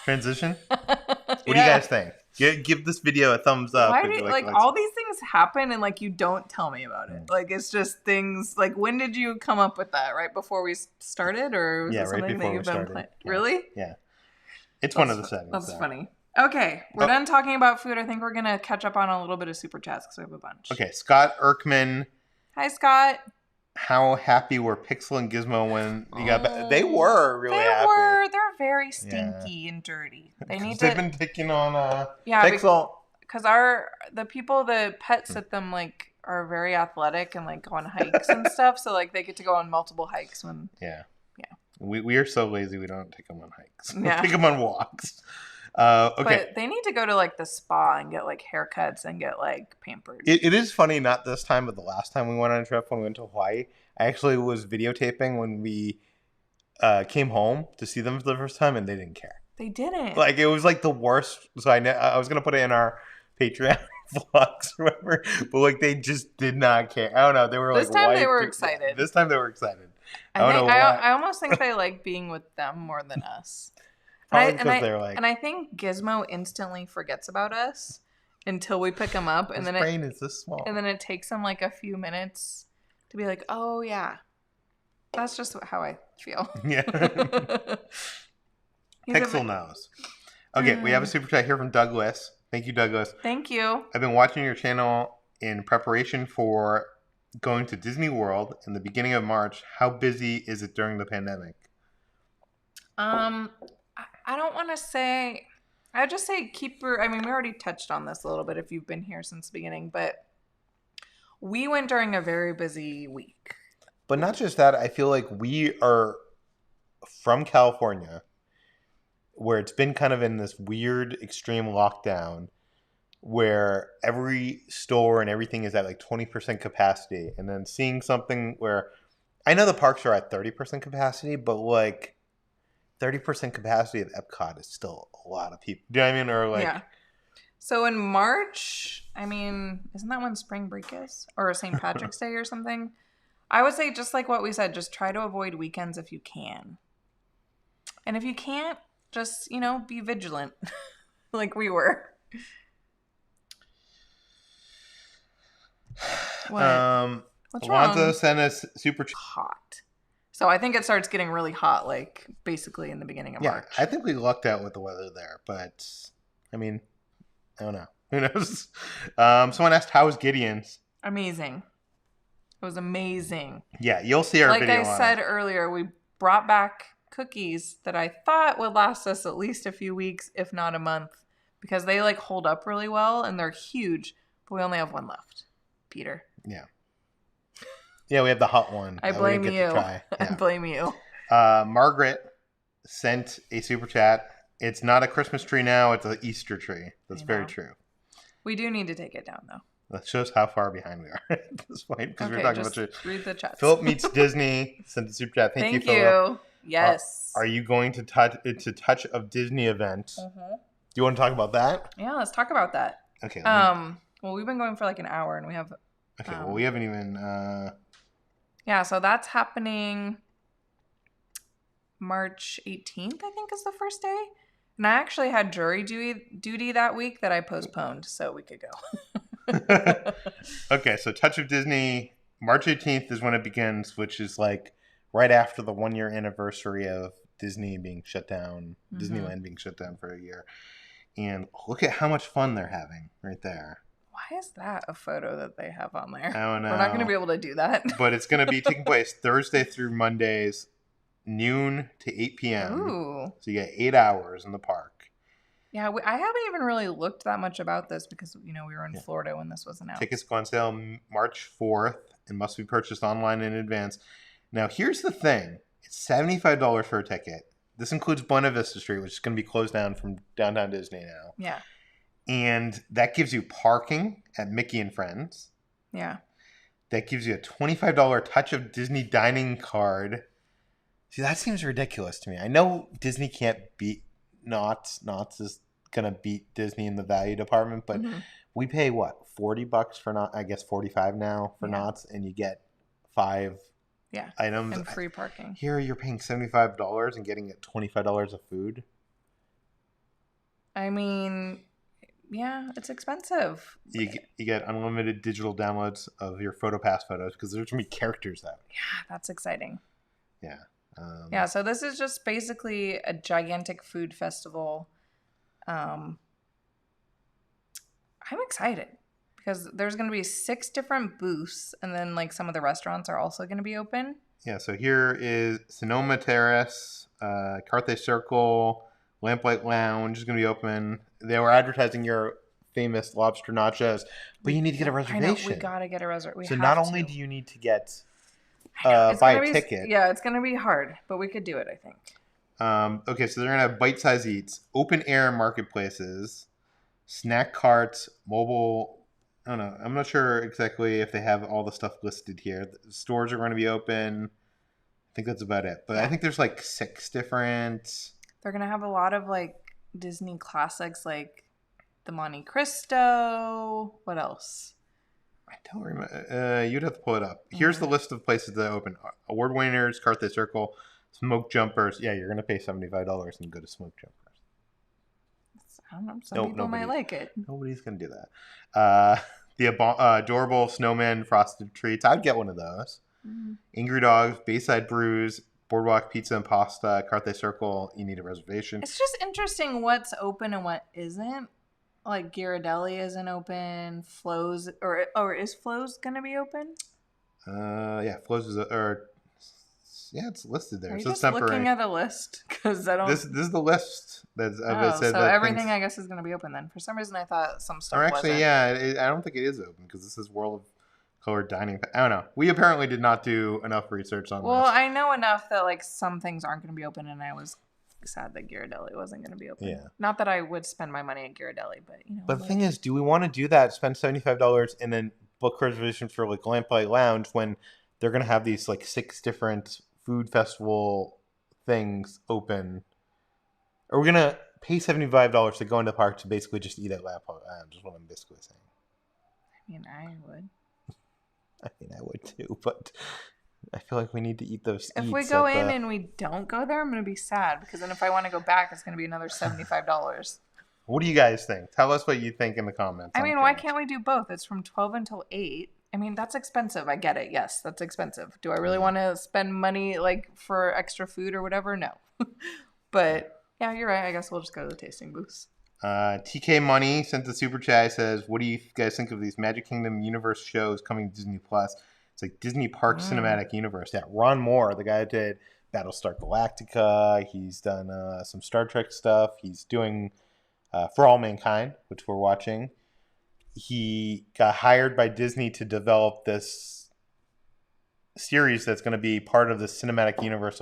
transition? What do you guys think? Give this video a thumbs up. Why do you, like all these things happen and like you don't tell me about it? Like, it's just things like, when did you come up with that? Right before we started, or was it something that you've been playing? Yeah. Really? Yeah. It's one of the settings. That's funny. Okay, we're done talking about food. I think we're gonna catch up on a little bit of super chats because we have a bunch. Okay, Scott Erkman. Hi, Scott. How happy were Pixel and Gizmo when you got back? They were really happy. They're very stinky and dirty. They've been picking on Pixel. Because the people that pet sit them like are very athletic and like go on hikes and stuff. So like they get to go on multiple hikes when. Yeah. We are so lazy we don't take them on hikes. We take them on walks. Okay. But they need to go to like the spa and get like haircuts and get like pampered. It is funny, not this time, but the last time we went on a trip when we went to Hawaii, I actually was videotaping when we came home to see them for the first time, and they didn't care. They didn't. Like, it was like the worst. So I was going to put it in our Patreon vlogs or whatever, but like they just did not care. I don't know. They were like, this time they were excited. This time they were excited. I almost think they like being with them more than us. And I think Gizmo instantly forgets about us until we pick him up, and his brain is this small. And then it takes him like a few minutes to be like, "Oh yeah, that's just how I feel." Yeah. Pixel knows. Okay, we have a super chat here from Douglas. Thank you, Douglas. Thank you. I've been watching your channel in preparation for going to Disney World in the beginning of March. How busy is it during the pandemic? I don't want to say. I would just say we already touched on this a little bit if you've been here since the beginning, but we went during a very busy week. But not just that. I feel like we are from California, where it's been kind of in this weird extreme lockdown where every store and everything is at like 20% capacity. And then seeing something where I know the parks are at 30% capacity, but like 30% capacity at Epcot is still a lot of people. Do you know what I mean? Or like, So in March, I mean, isn't that when spring break is? Or St. Patrick's Day or something? I would say just like what we said, just try to avoid weekends if you can. And if you can't, just, be vigilant like we were. What? What's Alonzo wrong? sent us super Hot. So I think it starts getting really hot, like basically in the beginning of March. I think we lucked out with the weather there, but I mean, I don't know. Who knows? Someone asked, how was Gideon's? Amazing. It was amazing. Yeah, you'll see our video. Like I said earlier, we brought back cookies that I thought would last us at least a few weeks, if not a month, because they like hold up really well and they're huge, but we only have one left. Peter. Yeah. Yeah, we have the hot one. I blame you. Yeah. I blame you. Margaret sent a super chat. It's not a Christmas tree now, it's an Easter tree. That's very true. We do need to take it down, though. That shows how far behind we are at this point. Because we're talking about read the chat. Philip Meets Disney sent a super chat. Thank you, Philip. Yes. Are you going to Touch of Disney event? Mm-hmm. Do you want to talk about that? Yeah, let's talk about that. Okay. Well, we've been going for like an hour, and we have. Okay. Well, we haven't even. Yeah, so that's happening March 18th, I think is the first day. And I actually had jury duty that week that I postponed so we could go. Okay, so Touch of Disney, March 18th is when it begins, which is like right after the 1 year anniversary of Disney being shut down, Disneyland being shut down for a year. And look at how much fun they're having right there. Why is that a photo that they have on there? I don't know. We're not going to be able to do that. But it's going to be taking place Thursday through Mondays, noon to 8 p.m. Ooh. So you get 8 hours in the park. Yeah, I haven't even really looked that much about this because, we were in Florida when this was announced. Tickets go on sale March 4th and must be purchased online in advance. Now, here's the thing. It's $75 for a ticket. This includes Buena Vista Street, which is going to be closed down from Downtown Disney now. Yeah. And that gives you parking at Mickey and Friends. Yeah. That gives you a $25 Touch of Disney dining card. See, that seems ridiculous to me. I know Disney can't beat Knott's. Knott's is going to beat Disney in the value department, but we pay, what, $40 for Knott's? I guess $45 now for Knott's, and you get 5 items. And free parking. Here you're paying $75 and getting $25 of food. I mean... Yeah, it's expensive. You get unlimited digital downloads of your PhotoPass photos because there's going to be characters out. Yeah, that's exciting. Yeah. So this is just basically a gigantic food festival. I'm excited because there's going to be 6 different booths and then like some of the restaurants are also going to be open. Yeah, so here is Sonoma Terrace, Carthay Circle, Lamplight Lounge is going to be open. They were advertising your famous lobster nachos, but you need to get a reservation. I know, we got to get a reservation. So not only do you need to get buy a ticket. Yeah, it's going to be hard, but we could do it, I think. Okay, so they're going to have bite-sized eats, open air marketplaces, snack carts, mobile. I don't know. I'm not sure exactly if they have all the stuff listed here. The stores are going to be open. I think that's about it. But I think there's like 6 different. They're going to have a lot of like Disney classics like the Monte Cristo. What else? I don't remember. You'd have to pull it up. Here's the list of places that open. Award winners, Carthay Circle, Smoke Jumpers. Yeah, you're going to pay $75 and go to Smoke Jumpers. I don't know. Some people might like it. Nobody's going to do that. The adorable snowman frosted treats. I'd get one of those. Angry Dogs, Bayside Brews, Boardwalk Pizza and Pasta, Carthay Circle. You need a reservation. It's just interesting what's open and what isn't. Like Ghirardelli isn't open. Flo's or is Flo's gonna be open? Yeah, Flo's is it's listed there. Are you so just it's looking at a list? Because I don't. This is the list that's said. So everything I guess is gonna be open then. For some reason I thought some stuff. Or actually, wasn't. I don't think it is open because this is World of Colored Dining. I don't know. We apparently did not do enough research on this. Well, I know enough that like some things aren't going to be open, and I was sad that Ghirardelli wasn't going to be open. Yeah. Not that I would spend my money at Ghirardelli, but But the thing is, do we want to do that? Spend $75 and then book reservations for like Lamplight Lounge when they're going to have these like 6 different food festival things open? Are we going to pay $75 to go into the park to basically just eat at Lapland. Just what I'm basically saying. I mean, I would. I mean, I would too, but I feel like we need to eat those. If we go in and we don't go there, I'm gonna be sad because then if I want to go back, it's gonna be another $75. What do you guys think? Tell us what you think in the comments. I mean, why can't we do both? It's from 12 until 8. I mean, that's expensive. I get it. Yes, that's expensive. Do I really want to spend money like for extra food or whatever? No. But yeah, you're right. I guess we'll just go to the tasting booths. TK Money sent the super chat. Says, "What do you guys think of these Magic Kingdom universe shows coming to Disney Plus? It's like Disney Park Cinematic Universe." Yeah, Ron Moore, the guy that did Battlestar Galactica. He's done some Star Trek stuff. He's doing For All Mankind, which we're watching. He got hired by Disney to develop this series that's going to be part of the cinematic universe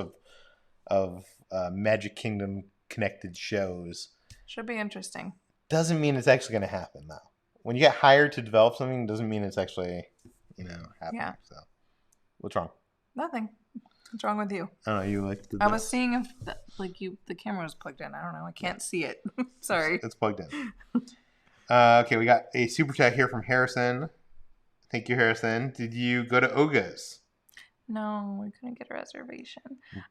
of Magic Kingdom connected shows. Should be interesting. Doesn't mean it's actually going to happen, though. When you get hired to develop something, doesn't mean it's actually, happening. Yeah. So, what's wrong? Nothing. What's wrong with you? I don't know. You like? I was seeing if the camera was plugged in. I don't know. I can't see it. Sorry. It's plugged in. Okay, we got a super chat here from Harrison. Thank you, Harrison. Did you go to Oga's? No, we couldn't get a reservation.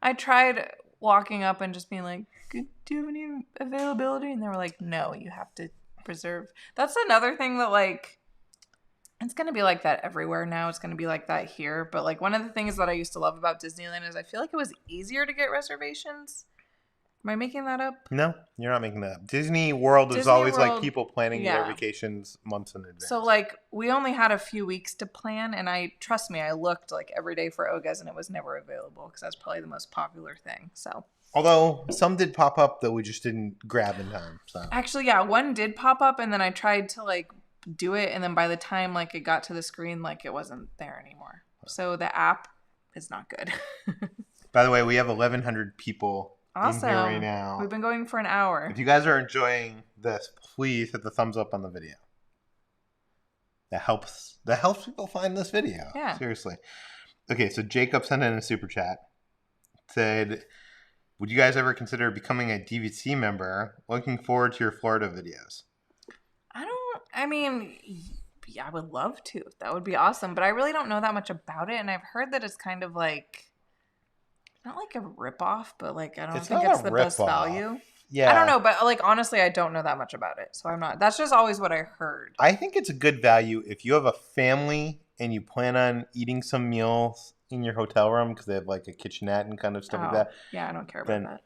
I tried walking up and just being like, do you have any availability? And they were like, no, you have to reserve. That's another thing that, like, it's going to be like that everywhere now. It's going to be like that here. But, like, one of the things that I used to love about Disneyland is I feel like it was easier to get reservations. Am I making that up? No, you're not making that up. Disney World is always like people planning their vacations months in advance. So, like, we only had a few weeks to plan, and trust me, I looked like every day for Oga's, and it was never available because that's probably the most popular thing. So, although some did pop up that we just didn't grab in time. So actually, yeah, one did pop up, and then I tried to like do it, and then by the time like it got to the screen, like it wasn't there anymore. So the app is not good. By the way, we have 1,100 people. Awesome. In here right now. We've been going for an hour. If you guys are enjoying this, please hit the thumbs up on the video. That helps people find this video. Yeah. Seriously. Okay, so Jacob sent in a super chat. Said, would you guys ever consider becoming a DVC member? Looking forward to your Florida videos. I would love to. That would be awesome. But I really don't know that much about it. And I've heard that it's kind of like, not like a ripoff, but like I don't think it's the best value. Yeah. I don't know, but like honestly, I don't know that much about it. So I'm not. That's just always what I heard. I think it's a good value if you have a family and you plan on eating some meals in your hotel room because they have like a kitchenette and kind of stuff like that. Yeah, I don't care about that.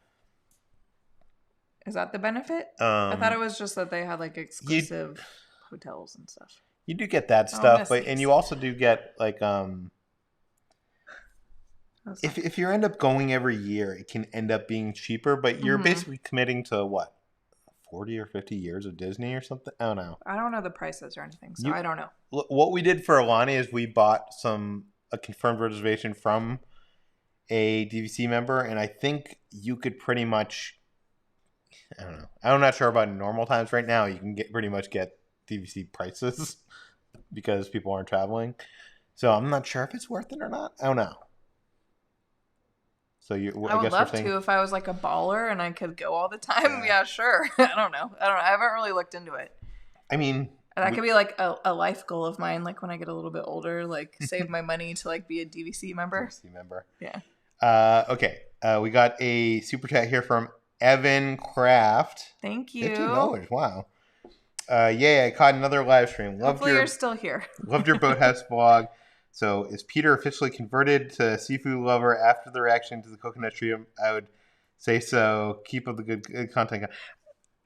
Is that the benefit? I thought it was just that they had like exclusive hotels and stuff. You do get that stuff, and you also do get like if you end up going every year, it can end up being cheaper, but you're basically committing to what, 40 or 50 years of Disney or something? I don't know. I don't know the prices or anything, so I don't know. What we did for Alani is we bought a confirmed reservation from a DVC member, and I think you could pretty much, I don't know. I'm not sure about normal times right now. You can pretty much get DVC prices because people aren't traveling. So I'm not sure if it's worth it or not. I don't know. So I would love to if I was like a baller and I could go all the time. Yeah, sure. I don't know. I haven't really looked into it. I mean, that could be like a life goal of mine. Like when I get a little bit older, like save my money to like be a DVC member. DVC member. Yeah. Okay. We got a super chat here from Evan Kraft. Thank you. $15. Wow. I caught another live stream. Hopefully you're still here. Loved your Boathouse vlog. So, is Peter officially converted to a seafood lover after the reaction to the coconut shrimp? I would say so. Keep up the good content.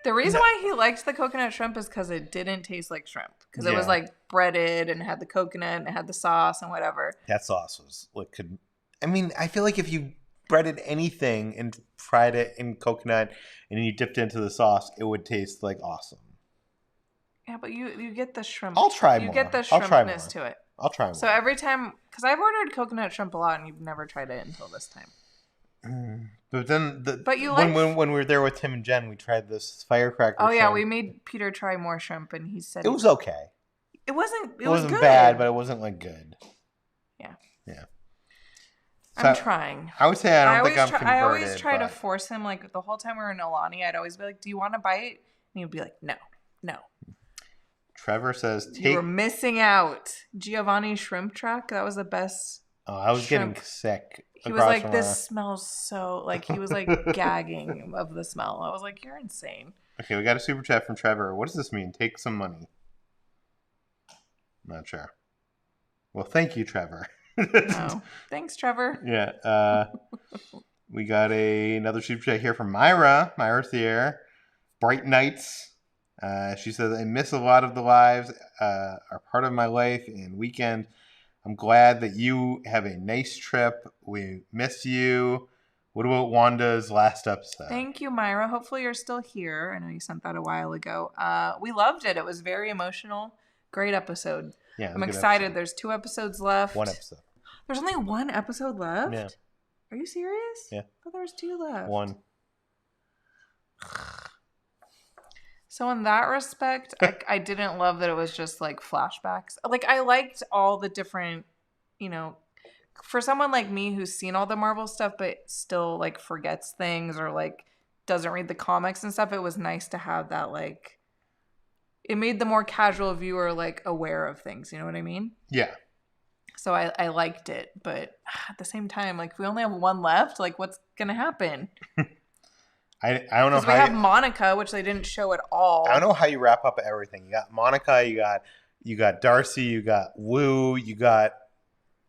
The reason why he liked the coconut shrimp is because it didn't taste like shrimp. Because it was like breaded and had the coconut and it had the sauce and whatever. That sauce was I feel like if you breaded anything and fried it in coconut and then you dipped into the sauce, it would taste like awesome. Yeah, but you get the shrimp. I'll try more. You get the shrimpness to it. I'll try more. So every time, because I've ordered coconut shrimp a lot, and you've never tried it until this time. But then, when we were there with Tim and Jen, we tried this firecracker. Oh yeah, we made Peter try more shrimp, and he said it was okay. It wasn't. It wasn't bad, but it wasn't like good. Yeah. Yeah. I'm trying. I would say I don't think I'm converted. I always try to force him, like the whole time we were in Alani, I'd always be like, do you want a bite? And he'd be like, no. Trevor says, you were missing out. Giovanni shrimp truck. That was the best. Oh, I was getting sick. He was like, this smells so, like, he was like gagging of the smell. I was like, you're insane. Okay, we got a super chat from Trevor. What does this mean? Take some money. Not sure. Well, thank you, Trevor. Oh, thanks, Trevor. Yeah. We got another super chat here from Myra. Myra Thier. Bright Nights. She says, I miss a lot of the lives, are part of my life and weekend. I'm glad that you have a nice trip. We miss you. What about Wanda's last episode? Thank you, Myra. Hopefully you're still here. I know you sent that a while ago. We loved it. It was very emotional. Great episode. Yeah, I'm excited. Episode. There's 2 episodes left. 1 episode. There's only 1 episode left? Yeah. Are you serious? Yeah. I thought there was 2 left. 1. So in that respect, I didn't love that it was just like flashbacks. Like I liked all the different, for someone like me who's seen all the Marvel stuff but still like forgets things or like doesn't read the comics and stuff, it was nice to have that, like, it made the more casual viewer like aware of things. You know what I mean? Yeah. So I liked it, but at the same time, like if we only have 1 left, like what's gonna happen? I don't know how we have Monica, which they didn't show at all. I don't know how you wrap up everything. You got Monica, you got Darcy, you got Wu, you got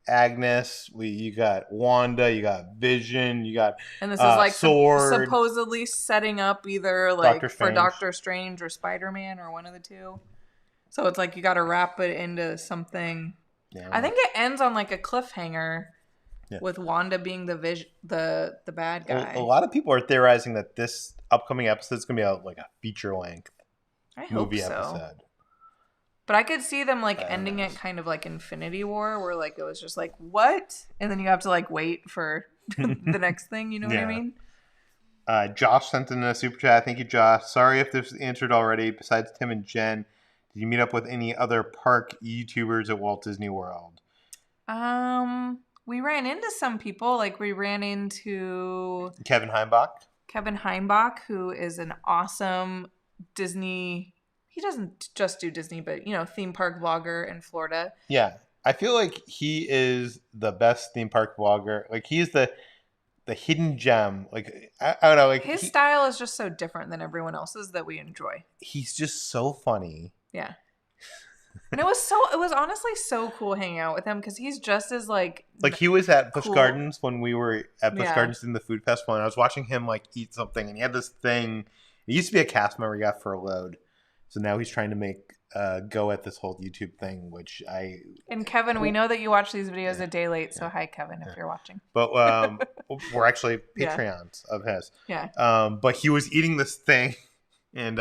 Agnes, you got Wanda, you got Vision, you got and this is like Sword. Supposedly setting up either like for Doctor Strange or Spider-Man or one of the 2. So it's like you got to wrap it into something. Yeah, I think it ends on like a cliffhanger. Yeah. With Wanda being the bad guy. A lot of people are theorizing that this upcoming episode is going to be like a feature-length movie episode. But I could see them like ending it kind of like Infinity War, where like it was just like, what? And then you have to like wait for the next thing. You know what I mean? Josh sent in a super chat. Thank you, Josh. Sorry if this was answered already. Besides Tim and Jen, did you meet up with any other park YouTubers at Walt Disney World? We ran into some people. Like we ran into Kevin Heimbach, who is an awesome Disney. He doesn't just do Disney, but theme park vlogger in Florida. Yeah, I feel like he is the best theme park vlogger. Like he's the hidden gem. Like I don't know. Like his style is just so different than everyone else's that we enjoy. He's just so funny. Yeah. And it was honestly so cool hanging out with him because he's just as like he was at Busch Gardens when we were at Busch Gardens in the food festival, and I was watching him like eat something, and he had this thing. It used to be a cast member he got for a load, so now he's trying to make go at this whole YouTube thing, which I. And Kevin, we know that you watch these videos a day late, so hi Kevin if you're watching. But we're actually Patreons of his. Yeah. But he was eating this thing, and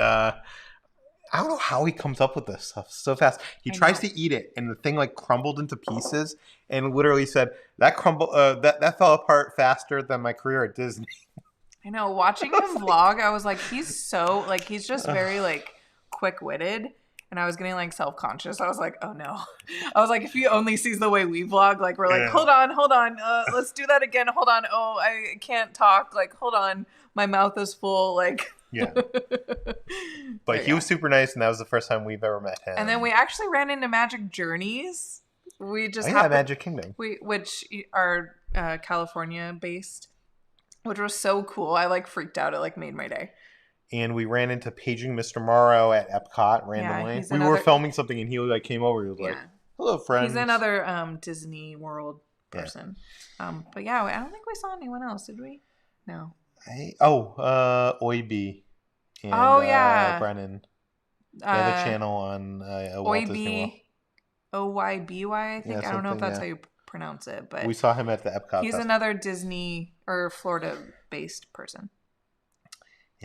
I don't know how he comes up with this stuff so fast. He tries to eat it, and the thing like crumbled into pieces, and literally said that that fell apart faster than my career at Disney. I know. Watching him vlog, I was like, he's so like he's just very like quick-witted, and I was getting like self-conscious. I was like, oh no. I was like, if he only sees the way we vlog, like we're like, hold on, let's do that again. Hold on. Oh, I can't talk. Like, hold on, my mouth is full. Like. Yeah. But he was super nice, and that was the first time we've ever met him. And then we actually ran into Magic Journeys. We just Magic Kingdom. Which are California based, which was so cool. I like freaked out. It like made my day. And we ran into Paging Mr. Morrow at Epcot randomly. We were filming something, and he like came over. He was like, "Hello, friends." He's another Disney World person. Yeah. But yeah, I don't think we saw anyone else, did we? No. Oiby. And, Brennan. The other channel on Walt Disney World. Oyby, I think. Yeah, I don't know if that's how you pronounce it, but we saw him at the Epcot. He's another Disney or Florida-based person.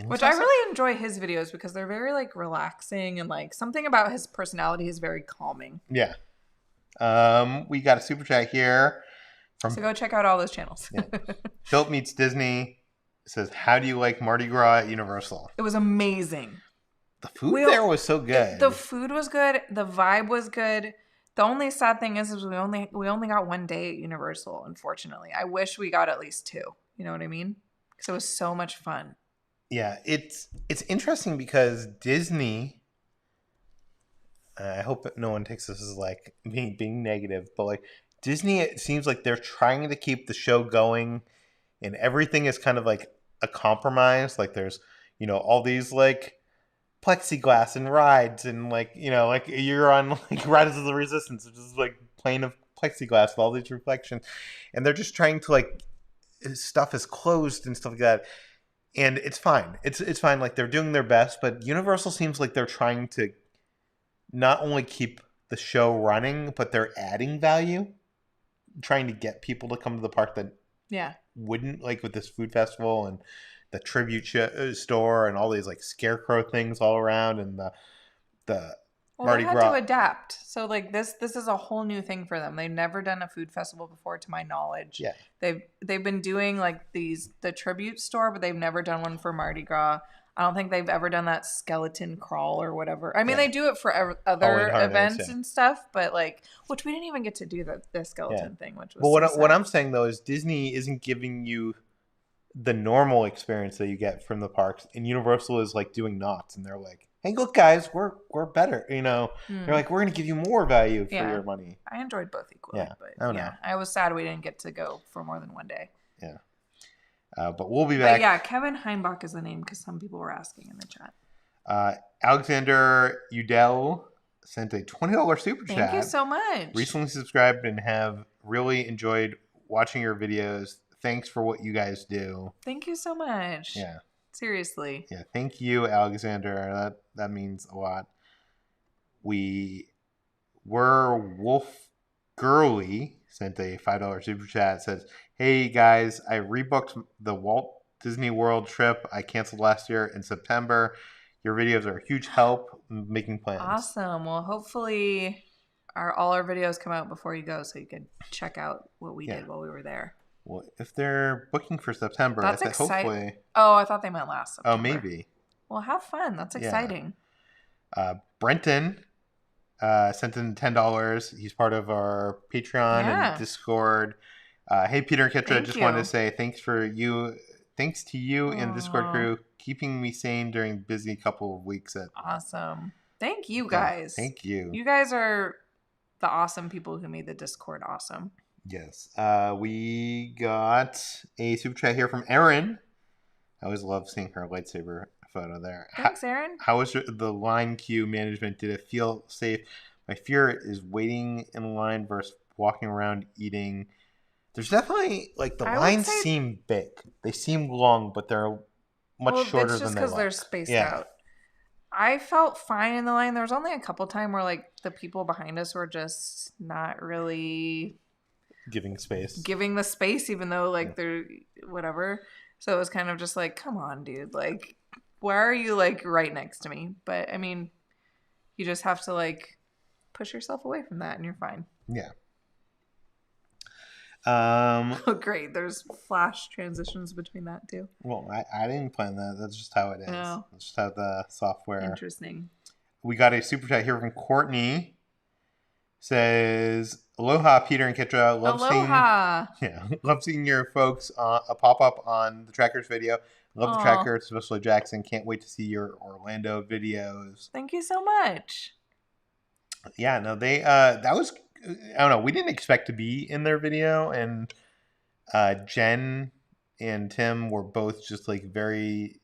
Which I really enjoy his videos because they're very like relaxing and like something about his personality is very calming. Yeah. We got a super chat here. So go check out all those channels. Philip Meets Disney. Says, how do you like Mardi Gras at Universal? It was amazing. The food there was so good. The food was good. The vibe was good. The only sad thing is we only got 1 day at Universal, unfortunately. I wish we got at least 2. You know what I mean? Because it was so much fun. Yeah, it's interesting because Disney. I hope that no one takes this as like being negative, but like Disney, it seems like they're trying to keep the show going, and everything is kind of like a compromise. Like there's all these like plexiglass and rides, and like like you're on like Riders of the Resistance, which is like plane of plexiglass with all these reflections, and they're just trying to like stuff is closed and stuff like that. And it's fine. It's fine. Like they're doing their best, but Universal seems like they're trying to not only keep the show running, but they're adding value, trying to get people to come to the park that wouldn't, like with this food festival and the tribute store and all these like scarecrow things all around, and the Mardi Gras. They had to adapt. So like this is a whole new thing for them. They've never done a food festival before, to my knowledge. Yeah. They've been doing like the tribute store, but they've never done one for Mardi Gras. I don't think they've ever done that skeleton crawl or whatever. I mean, they do it for other events and stuff, but like, which we didn't even get to do the skeleton thing, which was. But what I'm saying though is Disney isn't giving you the normal experience that you get from the parks, and Universal is like doing knots, and they're like, "Hey, look, guys, we're better." They're like, "We're going to give you more value for your money." I enjoyed both equally, but I was sad we didn't get to go for more than 1 day. Yeah. But we'll be back. But yeah, Kevin Heimbach is the name because some people were asking in the chat. Alexander Udell sent a $20 super chat. Thank you so much. Recently subscribed and have really enjoyed watching your videos. Thanks for what you guys do. Thank you so much. Yeah. Seriously. Yeah. Thank you, Alexander. That means a lot. Wolf Girly sent a $5 super chat. Says, "Hey guys, I rebooked the Walt Disney World trip I canceled last year in September. Your videos are a huge help making plans." Awesome. Well, hopefully all our videos come out before you go, so you can check out what we did while we were there. Well, if they're booking for September, that's exciting. Hopefully. Oh, I thought they meant last September. Oh, maybe. Well, have fun. That's exciting. Brenton sent in $10. He's part of our Patreon and Discord. Hey, Peter and Ketra, just wanted to say thanks to you and the Discord crew keeping me sane during the busy couple of weeks. Awesome. Thank you guys. Thank you. You guys are the awesome people who made the Discord awesome. Yes. We got a super chat here from Erin. I always love seeing her lightsaber photo there. Thanks, Erin. How was the line queue management? Did it feel safe? My fear is waiting in line versus walking around eating. There's definitely, like, the lines seem big. They seem long, but they're much shorter than they look. It's just because they're spaced out. I felt fine in the line. There was only a couple times where, like, the people behind us were just not really giving the space, even though, like, they're whatever. So it was kind of just like, come on, dude. Like, why are you, like, right next to me? But, I mean, you just have to, like, push yourself away from that and you're fine. Yeah. Oh, great. There's flash transitions between that too. Well, I didn't plan that. That's just how it is. No. That's just how the software. Interesting. We got a super chat here from Courtney. Says, "Aloha, Peter and Kitra. Love seeing your folks pop up on the Trackers video. Love the Trackers, especially Jackson. Can't wait to see your Orlando videos." Thank you so much. Yeah, no, they that was, I don't know, we didn't expect to be in their video, and Jen and Tim were both just like very,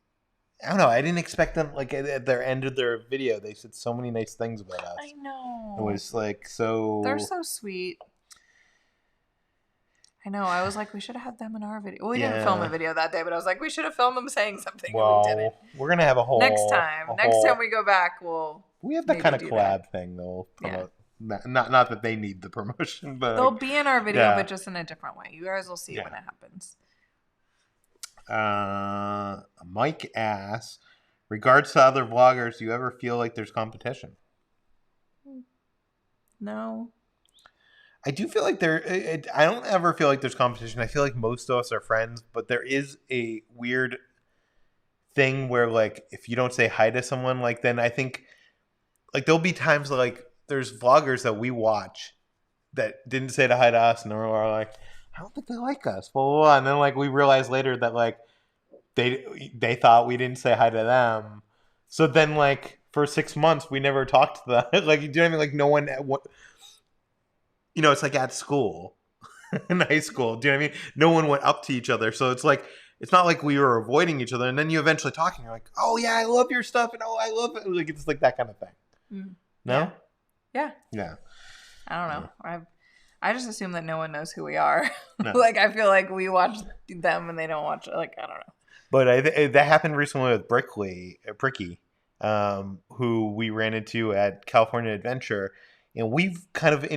I don't know, I didn't expect them, like at their end of their video they said so many nice things about us. I know. It was like so, they're so sweet. I know. I was like, we should have had them in our video. Well, we didn't film a video that day, but I was like, we should have filmed them saying something. Well, and we didn't. We're gonna have a whole next time we go back, we have that kind of collab thing though. Promote. Yeah. Not that they need the promotion, but they'll be in our video, but just in a different way. You guys will see when it happens. Mike asks, regards to other vloggers, do you ever feel like there's competition? No. I do feel like I don't ever feel like there's competition. I feel like most of us are friends, but there is a weird thing where, like, if you don't say hi to someone, like, then I think, like, there'll be times like there's vloggers that we watch that didn't say hi to us, and we're like, I don't think they like us. Blah, blah, blah. And then like we realized later that like they thought we didn't say hi to them. So then like for 6 months we never talked to them. Like, do you know what I mean? Like no one, it's like at school, in high school. Do you know what I mean? No one went up to each other. So it's like, it's not like we were avoiding each other. And then you eventually talk and you're like, oh yeah, I love your stuff. And oh, I love it. Like it's like that kind of thing. No? Yeah. Yeah. I don't know. I just assume that no one knows who we are. No. Like I feel like we watch them and they don't watch. Like I don't know. But that happened recently with Bricky, who we ran into at California Adventure, and we've kind of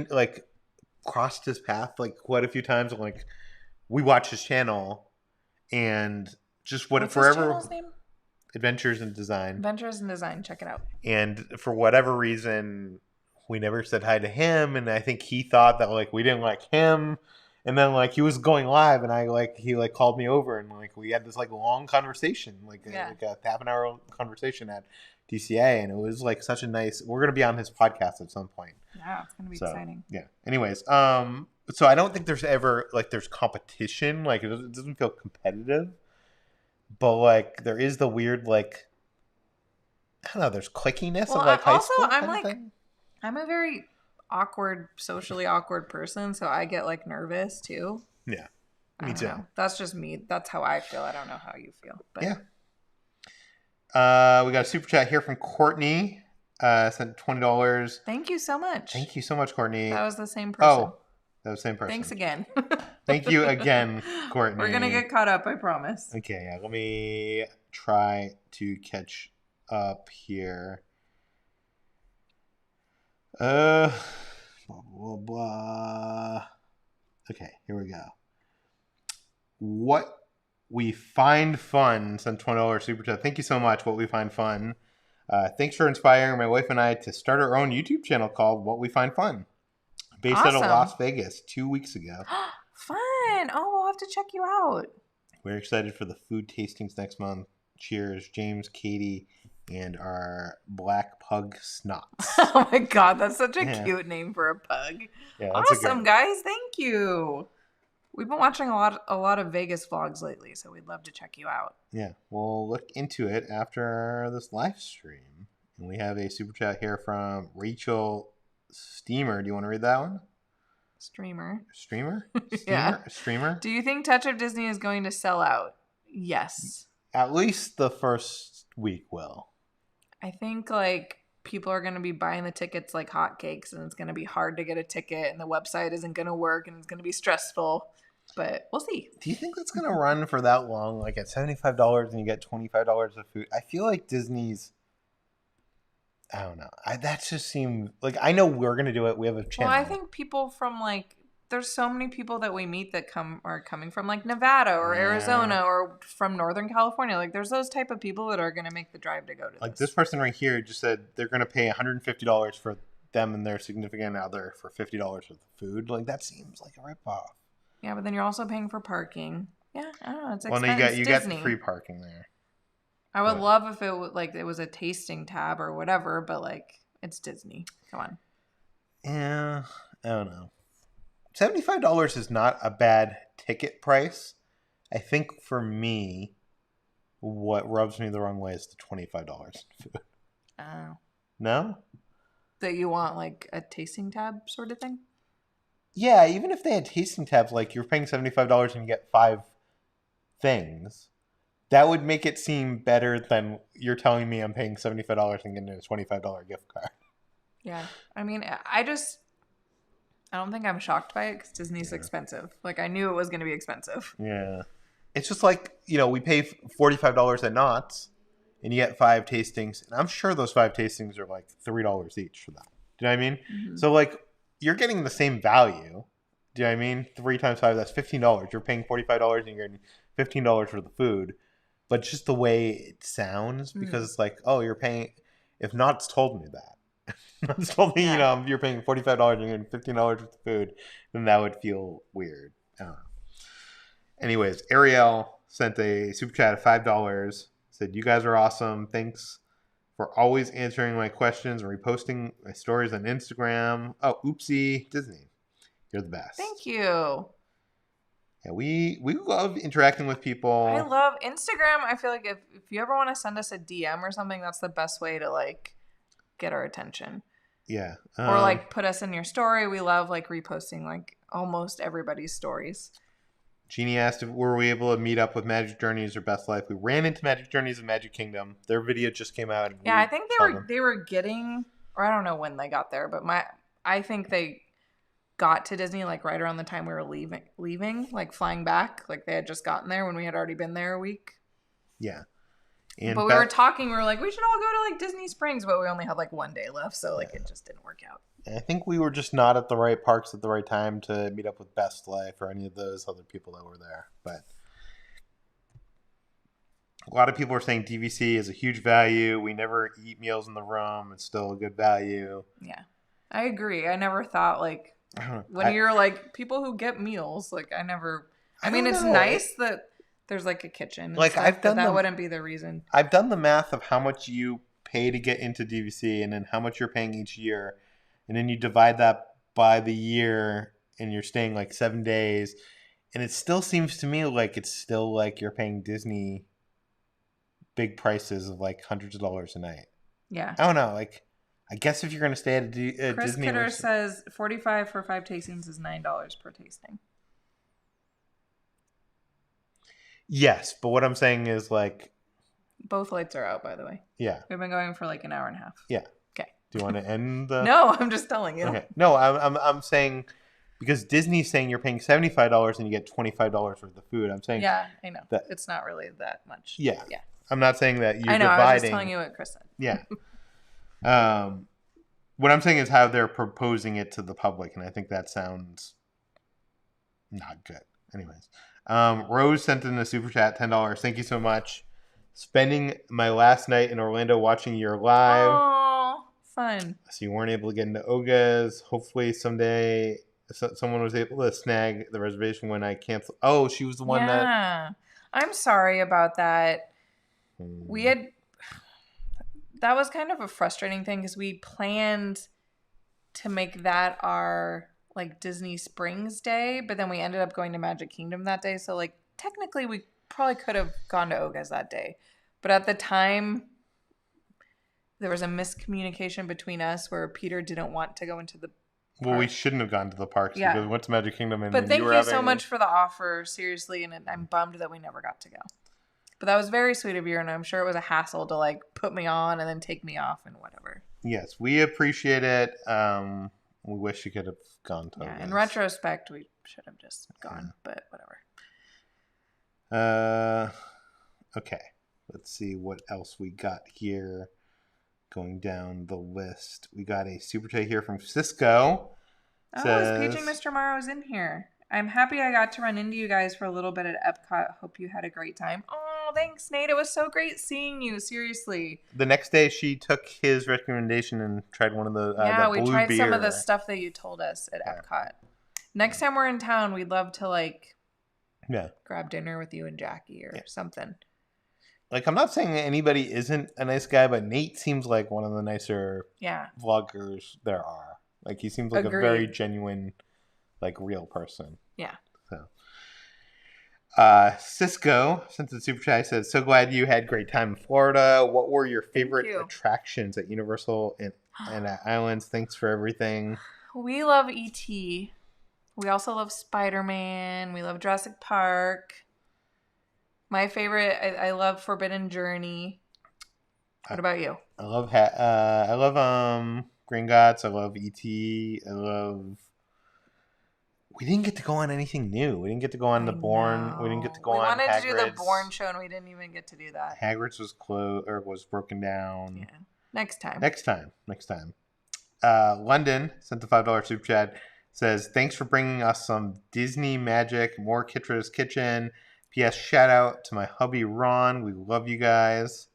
crossed his path like quite a few times. Like we watch his channel, and just What's his channel's name? Adventures in Design. Adventures in Design. Check it out. And for whatever reason, we never said hi to him, and I think he thought that like we didn't like him. And then like he was going live, and he called me over, and like we had this like long conversation, like a half an hour conversation at DCA, and it was like such a nice. We're gonna be on his podcast at some point. Yeah, it's gonna be exciting. Yeah. Anyways, so I don't think there's ever like there's competition. Like it doesn't feel competitive, but like there is the weird like I don't know. There's clickiness of like high school. I'm a very socially awkward person, so I get like nervous too. Yeah, me too. That's just me. That's how I feel. I don't know how you feel, but yeah. We got a super chat here from Courtney. Sent $20. Thank you so much. Thank you so much, Courtney. That was the same person. Oh, that was the same person. Thanks again. Thank you again, Courtney. We're gonna get caught up, I promise. Okay, yeah. Let me try to catch up here. Blah, blah, blah. Okay, here we go. What we find fun sent $20 super chat. Thank you so much. What we find fun. Thanks for inspiring my wife and I to start our own YouTube channel called What We Find Fun, based out of Las Vegas 2 weeks ago. Fun! Oh, we'll have to check you out. We're excited for the food tastings next month. Cheers, James, Katie, and our black pug Snots. Oh my god, that's such a cute name for a pug. Yeah, awesome, guys. Thank you. We've been watching a lot of Vegas vlogs lately, so we'd love to check you out. Yeah, we'll look into it after this live stream. And we have a super chat here from Rachel Steamer. Do you want to read that one? Streamer? Yeah. Streamer? Do you think Touch of Disney is going to sell out? Yes. At least the first week will. I think like people are going to be buying the tickets like hotcakes, and it's going to be hard to get a ticket, and the website isn't going to work, and it's going to be stressful. But we'll see. Do you think that's going to run for that long? Like at $75 and you get $25 of food? I feel like Disney's... I don't know. That just seemed... Like, I know we're going to do it. We have a channel. Well, I think people from like... There's so many people that we meet that are coming from like Nevada or Arizona or from Northern California. Like there's those type of people that are going to make the drive to go to like this person right here just said they're going to pay $150 for them and their significant other for $50 for the food. Like that seems like a ripoff. Yeah, but then you're also paying for parking. Yeah, I don't know. It's expensive. Well, no, you got the free parking there. I would love if it was a tasting tab or whatever, but like it's Disney. Come on. Yeah, I don't know. $75 is not a bad ticket price. I think for me, what rubs me the wrong way is the $25 food. Oh. No? That you want like a tasting tab sort of thing? Yeah, even if they had tasting tabs, like you're paying $75 and you get 5 things, that would make it seem better than you're telling me I'm paying $75 and getting a $25 gift card. Yeah. I mean, I don't think I'm shocked by it because Disney's expensive. Like, I knew it was going to be expensive. Yeah. It's just like, we pay $45 at Knott's and you get 5 tastings. And I'm sure those 5 tastings are like $3 each for that. Do you know what I mean? Mm-hmm. So, like, you're getting the same value. Do you know what I mean? 3 times 5, that's $15. You're paying $45 and you're getting $15 for the food. But just the way it sounds, because it's like, oh, you're paying... If Knott's told me that. Knott's told me, you're paying $45 and you're getting $15 for the food, then that would feel weird. I don't know. Anyways, Ariel sent a super chat of $5. Said, you guys are awesome. Thanks for always answering my questions and reposting my stories on Instagram. Oh, oopsie, Disney. You're the best. Thank you. Yeah, we love interacting with people. I love Instagram. I feel like if you ever want to send us a DM or something, that's the best way to like get our attention. Yeah. Or like put us in your story. We love like reposting like almost everybody's stories. Jeannie asked if were we able to meet up with Magic Journeys or Best Life. We ran into Magic Journeys and Magic Kingdom. Their video just came out. Yeah, I think they were getting, or I don't know when they got there, but I think they got to Disney like right around the time we were leaving, like flying back. Like they had just gotten there when we had already been there a week. Yeah. But we were talking, we were like, we should all go to like Disney Springs, but we only had like one day left, so like it just didn't work out. I think we were just not at the right parks at the right time to meet up with Best Life or any of those other people that were there. But a lot of people are saying DVC is a huge value. We never eat meals in the room. It's still a good value. Yeah, I agree. I never thought like when you're like people who get meals, like I mean, it's nice that there's like a kitchen. Like stuff, I've done that wouldn't be the reason. I've done the math of how much you pay to get into DVC and then how much you're paying each year. And then you divide that by the year and you're staying like 7 days. And it still seems to me like it's still like you're paying Disney big prices of like hundreds of dollars a night. Yeah. I don't know. Like, I guess if you're going to stay at Chris Disney. Kidder says $45 for 5 tastings is $9 per tasting. Yes. But what I'm saying is like. Both lights are out, by the way. Yeah. We've been going for like an hour and a half. Yeah. Okay. Do you want to end the? No, I'm just telling you. Okay. No, I'm saying because Disney's saying you're paying $75 and you get $25 worth of food. I'm saying. Yeah, I know. It's not really that much. Yeah. Yeah. I'm not saying that you're I know. dividing. I was just telling you what Chris said. Yeah. What I'm saying is how they're proposing it to the public, and I think that sounds not good. Anyways, Rose sent in a super chat, $10. Thank you so much. Spending my last night in Orlando watching your live. Oh, fun. So you weren't able to get into Oga's. Hopefully someday someone was able to snag the reservation when I canceled. Oh, she was the one that. Yeah. I'm sorry about that. That was kind of a frustrating thing because we planned to make that our like Disney Springs day, but then we ended up going to Magic Kingdom that day. So like technically we probably could have gone to Oga's that day. But at the time there was a miscommunication between us where Peter didn't want to go into the Well, we shouldn't have gone to the parks because we went to Magic Kingdom. And but thank you so much for the offer, seriously, and I'm bummed that we never got to go. But that was very sweet of you, and I'm sure it was a hassle to like put me on and then take me off and whatever. Yes, we appreciate it. We wish you could have gone to. Yeah, in retrospect, we should have just gone, but whatever. Okay. Let's see what else we got here. Going down the list, we got a super chat here from Cisco. Is Paige and Mr. Morrow's in here? I'm happy I got to run into you guys for a little bit at Epcot. Hope you had a great time. Oh, thanks, Nate. It was so great seeing you. Seriously. The next day, she took his recommendation and tried one of the we tried some of the stuff that you told us at Epcot. Next time we're in town, we'd love to like grab dinner with you and Jackie or something. Like, I'm not saying that anybody isn't a nice guy, but Nate seems like one of the nicer vloggers there are. Like, he seems like a very genuine, like, real person. Yeah. So, Cisco, since the super chat, said, so glad you had a great time in Florida. What were your favorite attractions at Universal and at Islands? Thanks for everything. We love E.T. We also love Spider-Man. We love Jurassic Park. My favorite, I love Forbidden Journey. What about you? I love Gringotts. I love E.T. I love. We didn't get to go on anything new. We didn't get to go on the Bourne. We didn't get to go on. We wanted to do the Bourne show, and we didn't even get to do that. Hagrid's was closed or was broken down. Yeah, next time. London sent the $5 super chat. Says thanks for bringing us some Disney magic. More Kitra's Kitchen. P.S. Shout out to my hubby Ron. We love you guys.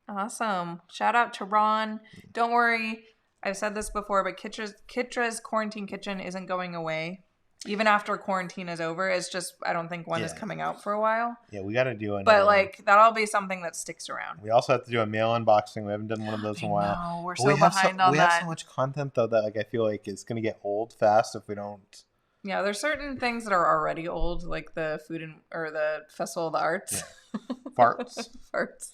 Awesome. Shout out to Ron. Don't worry. I've said this before, but Kitra's Quarantine Kitchen isn't going away. Even after quarantine is over, it's just I don't think one is coming out for a while. Yeah, we got to do another. But like that'll be something that sticks around. We also have to do a mail unboxing. We haven't done one of those in a while. No, we're so behind on that. We have so much content though that like I feel like it's gonna get old fast if we don't. Yeah, there's certain things that are already old, like the or the Festival of the Arts. Yeah. Farts. Farts.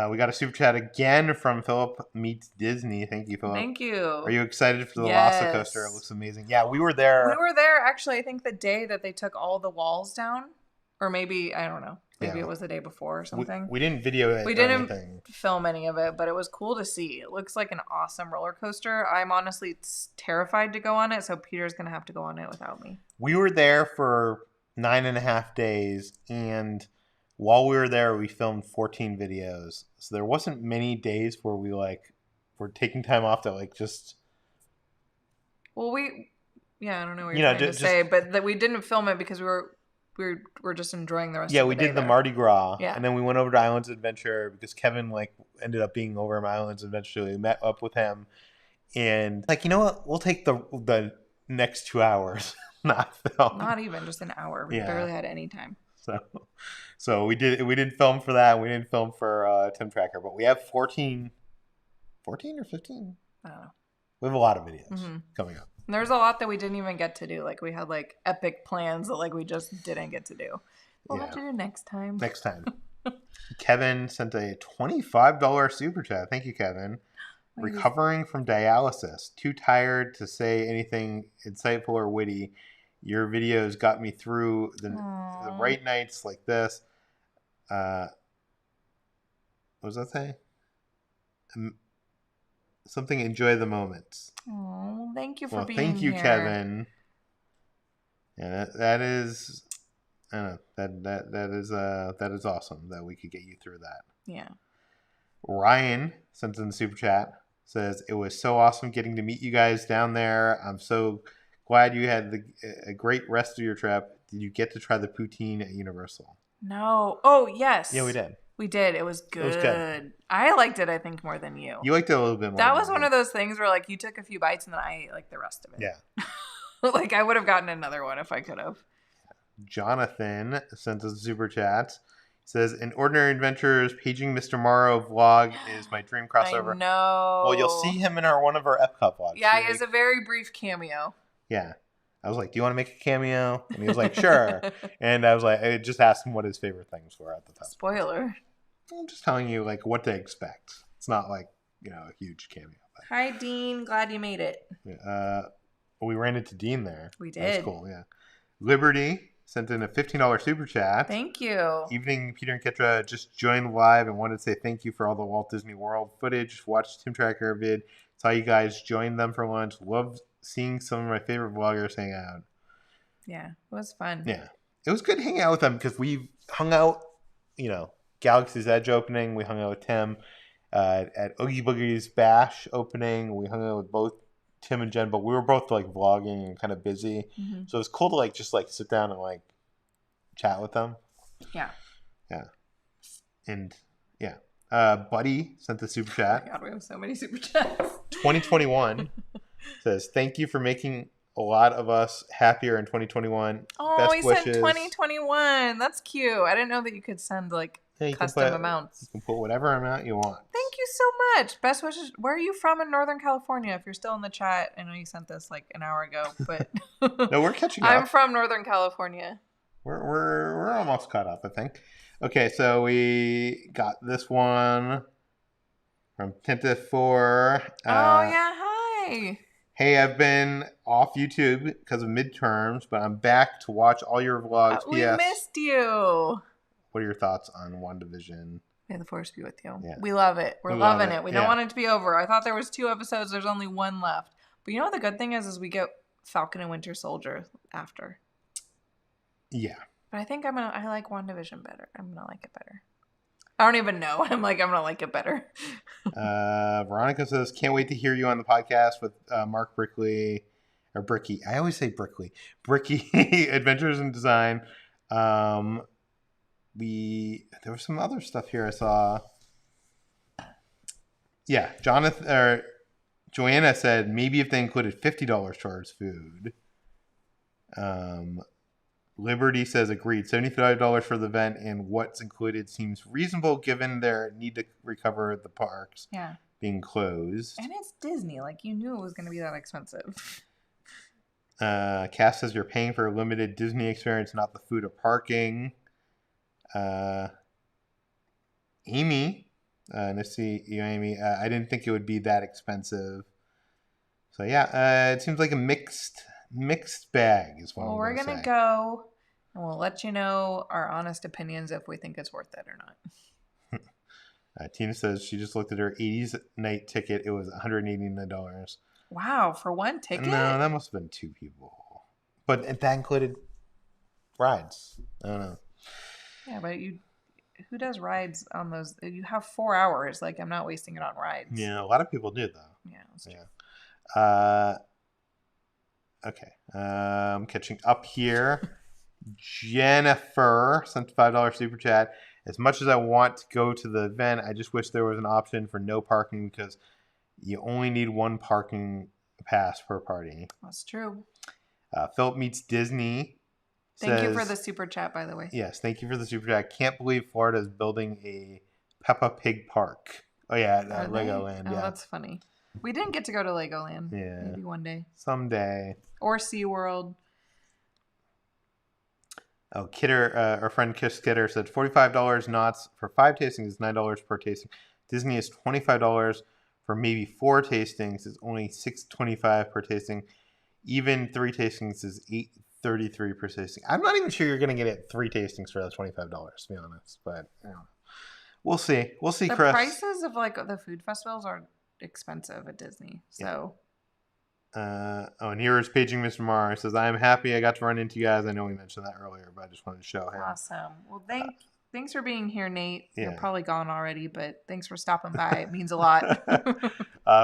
We got a super chat again from Philip Meets Disney. Thank you, Philip. Thank you. Are you excited for the Velocicoaster? It looks amazing. Yeah, we were there. We were there actually. I think the day that they took all the walls down, or maybe I don't know. Maybe it was the day before or something. We didn't video it. We didn't film any of it, but it was cool to see. It looks like an awesome roller coaster. I'm honestly terrified to go on it, so Peter's gonna have to go on it without me. We were there for 9.5 days, and while we were there, we filmed 14 videos. So there wasn't many days where we like were taking time off to like just. Well, I don't know what you're trying to say, but that we didn't film it because we were just enjoying the rest of the day. Yeah, we did the Mardi Gras. Yeah. And then we went over to Islands Adventure because Kevin like ended up being over at my Islands Adventure. So we met up with him. And like, you know what? We'll take the next 2 hours, not film. Not even, just an hour. We barely had any time. So we didn't film for that. We didn't film for Tim Tracker, but we have 14 or 15? I don't know. We have a lot of videos coming up. And there's a lot that we didn't even get to do. Like we had like epic plans that like we just didn't get to do. We'll have to do next time. Next time. Kevin sent a $25 super chat. Thank you, Kevin. Recovering from dialysis. Too tired to say anything insightful or witty. Your videos got me through the right nights like this. What does that say? Something, enjoy the moments. Oh, thank you for being here. Thank you, here. Kevin. Yeah, that is. I don't know. That is awesome that we could get you through that. Yeah. Ryan sent in the super chat. Says it was so awesome getting to meet you guys down there. I'm so glad you had a great rest of your trip. Did you get to try the poutine at Universal? No. Oh yes. Yeah, we did. We did. It was good. It was good. I liked it, I think, more than you. You liked it a little bit more. That was one of those things where, like, you took a few bites and then I ate, like, the rest of it. Yeah. Like, I would have gotten another one if I could have. Jonathan sent us a super chat. He says, "An Ordinary Adventures Paging Mr. Morrow vlog is my dream crossover." I know. Well, you'll see him in one of our Epcot vlogs. Yeah, he has a very brief cameo. Yeah. I was like, "Do you want to make a cameo?" And he was like, "Sure." And I was like, I just asked him what his favorite things were at the time. Spoiler. I'm just telling you, like, what to expect. It's not like, a huge cameo. But. Hi, Dean. Glad you made it. We ran into Dean there. We did. That's cool, yeah. Liberty sent in a $15 super chat. Thank you. Evening, Peter and Ketra just joined live and wanted to say thank you for all the Walt Disney World footage. Watched Tim Tracker vid. Saw you guys join them for lunch. Loved seeing some of my favorite vloggers hang out. Yeah, it was fun. Yeah. It was good hanging out with them because we hung out, Galaxy's Edge opening. We hung out with Tim at Oogie Boogie's Bash opening. We hung out with both Tim and Jen, but we were both like vlogging and kind of busy. Mm-hmm. So it was cool to just sit down and chat with them. Yeah. Yeah. And yeah. Buddy sent the super chat. Oh my God, we have so many super chats. 2021 says, "Thank you for making a lot of us happier in 2021. Oh, Best he wishes." sent 2021. That's cute. I didn't know that you could send custom amounts. You can put whatever amount you want. Thank you so much. Best wishes. Where are you from in Northern California? If you're still in the chat, I know you sent this an hour ago, but no, we're catching up. I'm from Northern California. We're almost caught up, I think. Okay, so we got this one from Tenta4. Oh yeah, hi. Hey, I've been off YouTube because of midterms, but I'm back to watch all your vlogs. We missed you. What are your thoughts on WandaVision? May the force be with you. Yeah. We love it. We're loving it. We don't want it to be over. I thought there was 2 episodes. There's only 1 left. But you know what the good thing is we get Falcon and Winter Soldier after. Yeah. But I think I like WandaVision better. I'm gonna like it better. I don't even know. I'm gonna like it better. Veronica says, "Can't wait to hear you on the podcast with Mark Brickley or Bricky. I always say Brickley. Bricky Adventures in Design." There was some other stuff here I saw. Yeah, Joanna said maybe if they included $50 towards food. Liberty says agreed. $75 for the event and what's included seems reasonable given their need to recover the parks being closed. And it's Disney. Like, you knew it was going to be that expensive. Cass says you're paying for a limited Disney experience, not the food or parking. Amy, let's see, Amy, I didn't think it would be that expensive. So yeah, it seems like a mixed bag is what we're gonna go, and we'll let you know our honest opinions if we think it's worth it or not. Tina says she just looked at her 80s night ticket. It was $189. Wow, for one ticket? No, that must have been 2 people. But that included rides. I don't know. Yeah, but who does rides on those? You have 4 hours. Like, I'm not wasting it on rides. Yeah, a lot of people do, though. Yeah, that's true. Okay. Catching up here. Jennifer sent a $5 super chat. As much as I want to go to the event, I just wish there was an option for no parking because you only need 1 parking pass per party. That's true. Philip Meets Disney. Thank you for the super chat, by the way. Yes, thank you for the super chat. Can't believe Florida is building a Peppa Pig park. Oh, yeah, at Legoland. Oh, that's funny. We didn't get to go to Legoland. Yeah. Maybe one day. Someday. Or SeaWorld. Oh, Kidder, our friend Kiss Kidder said $45 knots for 5 tastings is $9 per tasting. Disney is $25 for maybe 4 tastings. It's only $6.25 per tasting. Even 3 tastings is $8.33 per tasting. I'm not even sure you're going to get 3 tastings for that $25, to be honest. But I don't know. We'll see. We'll see, the Chris. The prices of like the food festivals are expensive at Disney. So. Yeah. And here is Paging Mr. Marr. He says, I'm happy I got to run into you guys. I know we mentioned that earlier, but I just wanted to show him. Awesome. Well, thanks for being here, Nate. Yeah. You're probably gone already, but thanks for stopping by. It means a lot.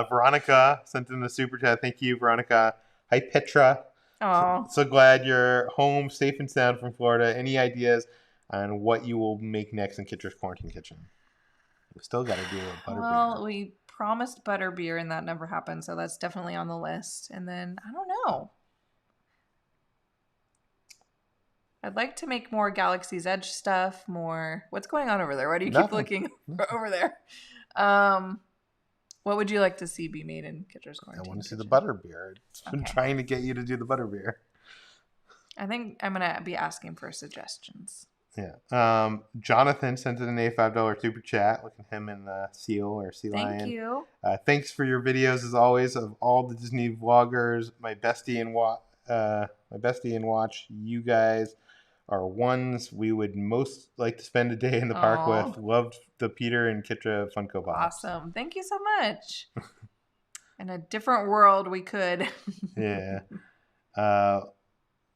Veronica sent in the super chat. Thank you, Veronica. Hi, Petra. Oh, so glad you're home, safe and sound from Florida. Any ideas on what you will make next in Kitcher's Quarantine Kitchen? We still got to do a butterbeer. Well, we promised butterbeer, and that never happened, so that's definitely on the list. And then, I don't know. I'd like to make more Galaxy's Edge stuff, more... What's going on over there? Why do you keep looking over there? What would you like to see be made in Kitcher's Quarantine? I want to see the butterbeer. I've been trying to get you to do the butterbeer. I think I'm going to be asking for suggestions. Yeah. Jonathan sent in a $5 super chat. Look at him in the seal or sea lion. Thank you. Thanks for your videos as always of all the Disney vloggers. My bestie and watch. You guys are ones we would most like to spend a day in the park with. Loved the Peter and Kitra Funko Pops. Awesome. Thank you so much. In a different world, we could. Yeah.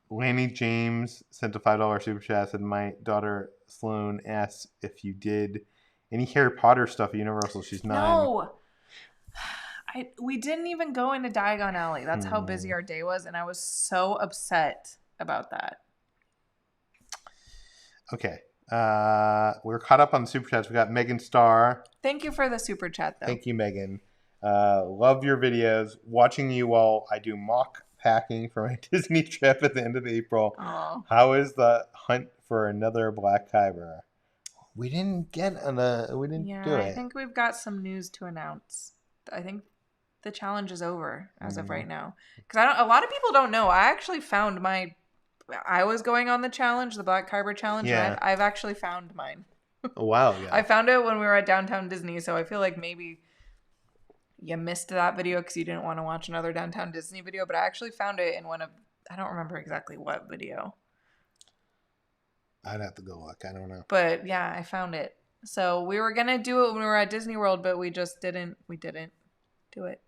Lanny James sent a $5 super chat. Said, my daughter Sloan asked if you did any Harry Potter stuff at Universal. She's 9. No. We didn't even go into Diagon Alley. That's how busy our day was, and I was so upset about that. Okay. We're caught up on the super chats. We got Megan Starr. Thank you for the super chat, though. Thank you, Megan. Love your videos. Watching you while I do mock packing for my Disney trip at the end of April. Aww. How is the hunt for another Black Kyber? We didn't do it. I think we've got some news to announce. I think the challenge is over as of right now. Because a lot of people don't know. I actually found I was going on the challenge, the Black Kyber challenge. Yeah. And I've actually found mine. Wow. Yeah. I found it when we were at Downtown Disney, so I feel like maybe you missed that video because you didn't want to watch another Downtown Disney video, but I actually found it in I don't remember exactly what video. I'd have to go look. I don't know. But yeah, I found it. So we were going to do it when we were at Disney World, but we didn't do it.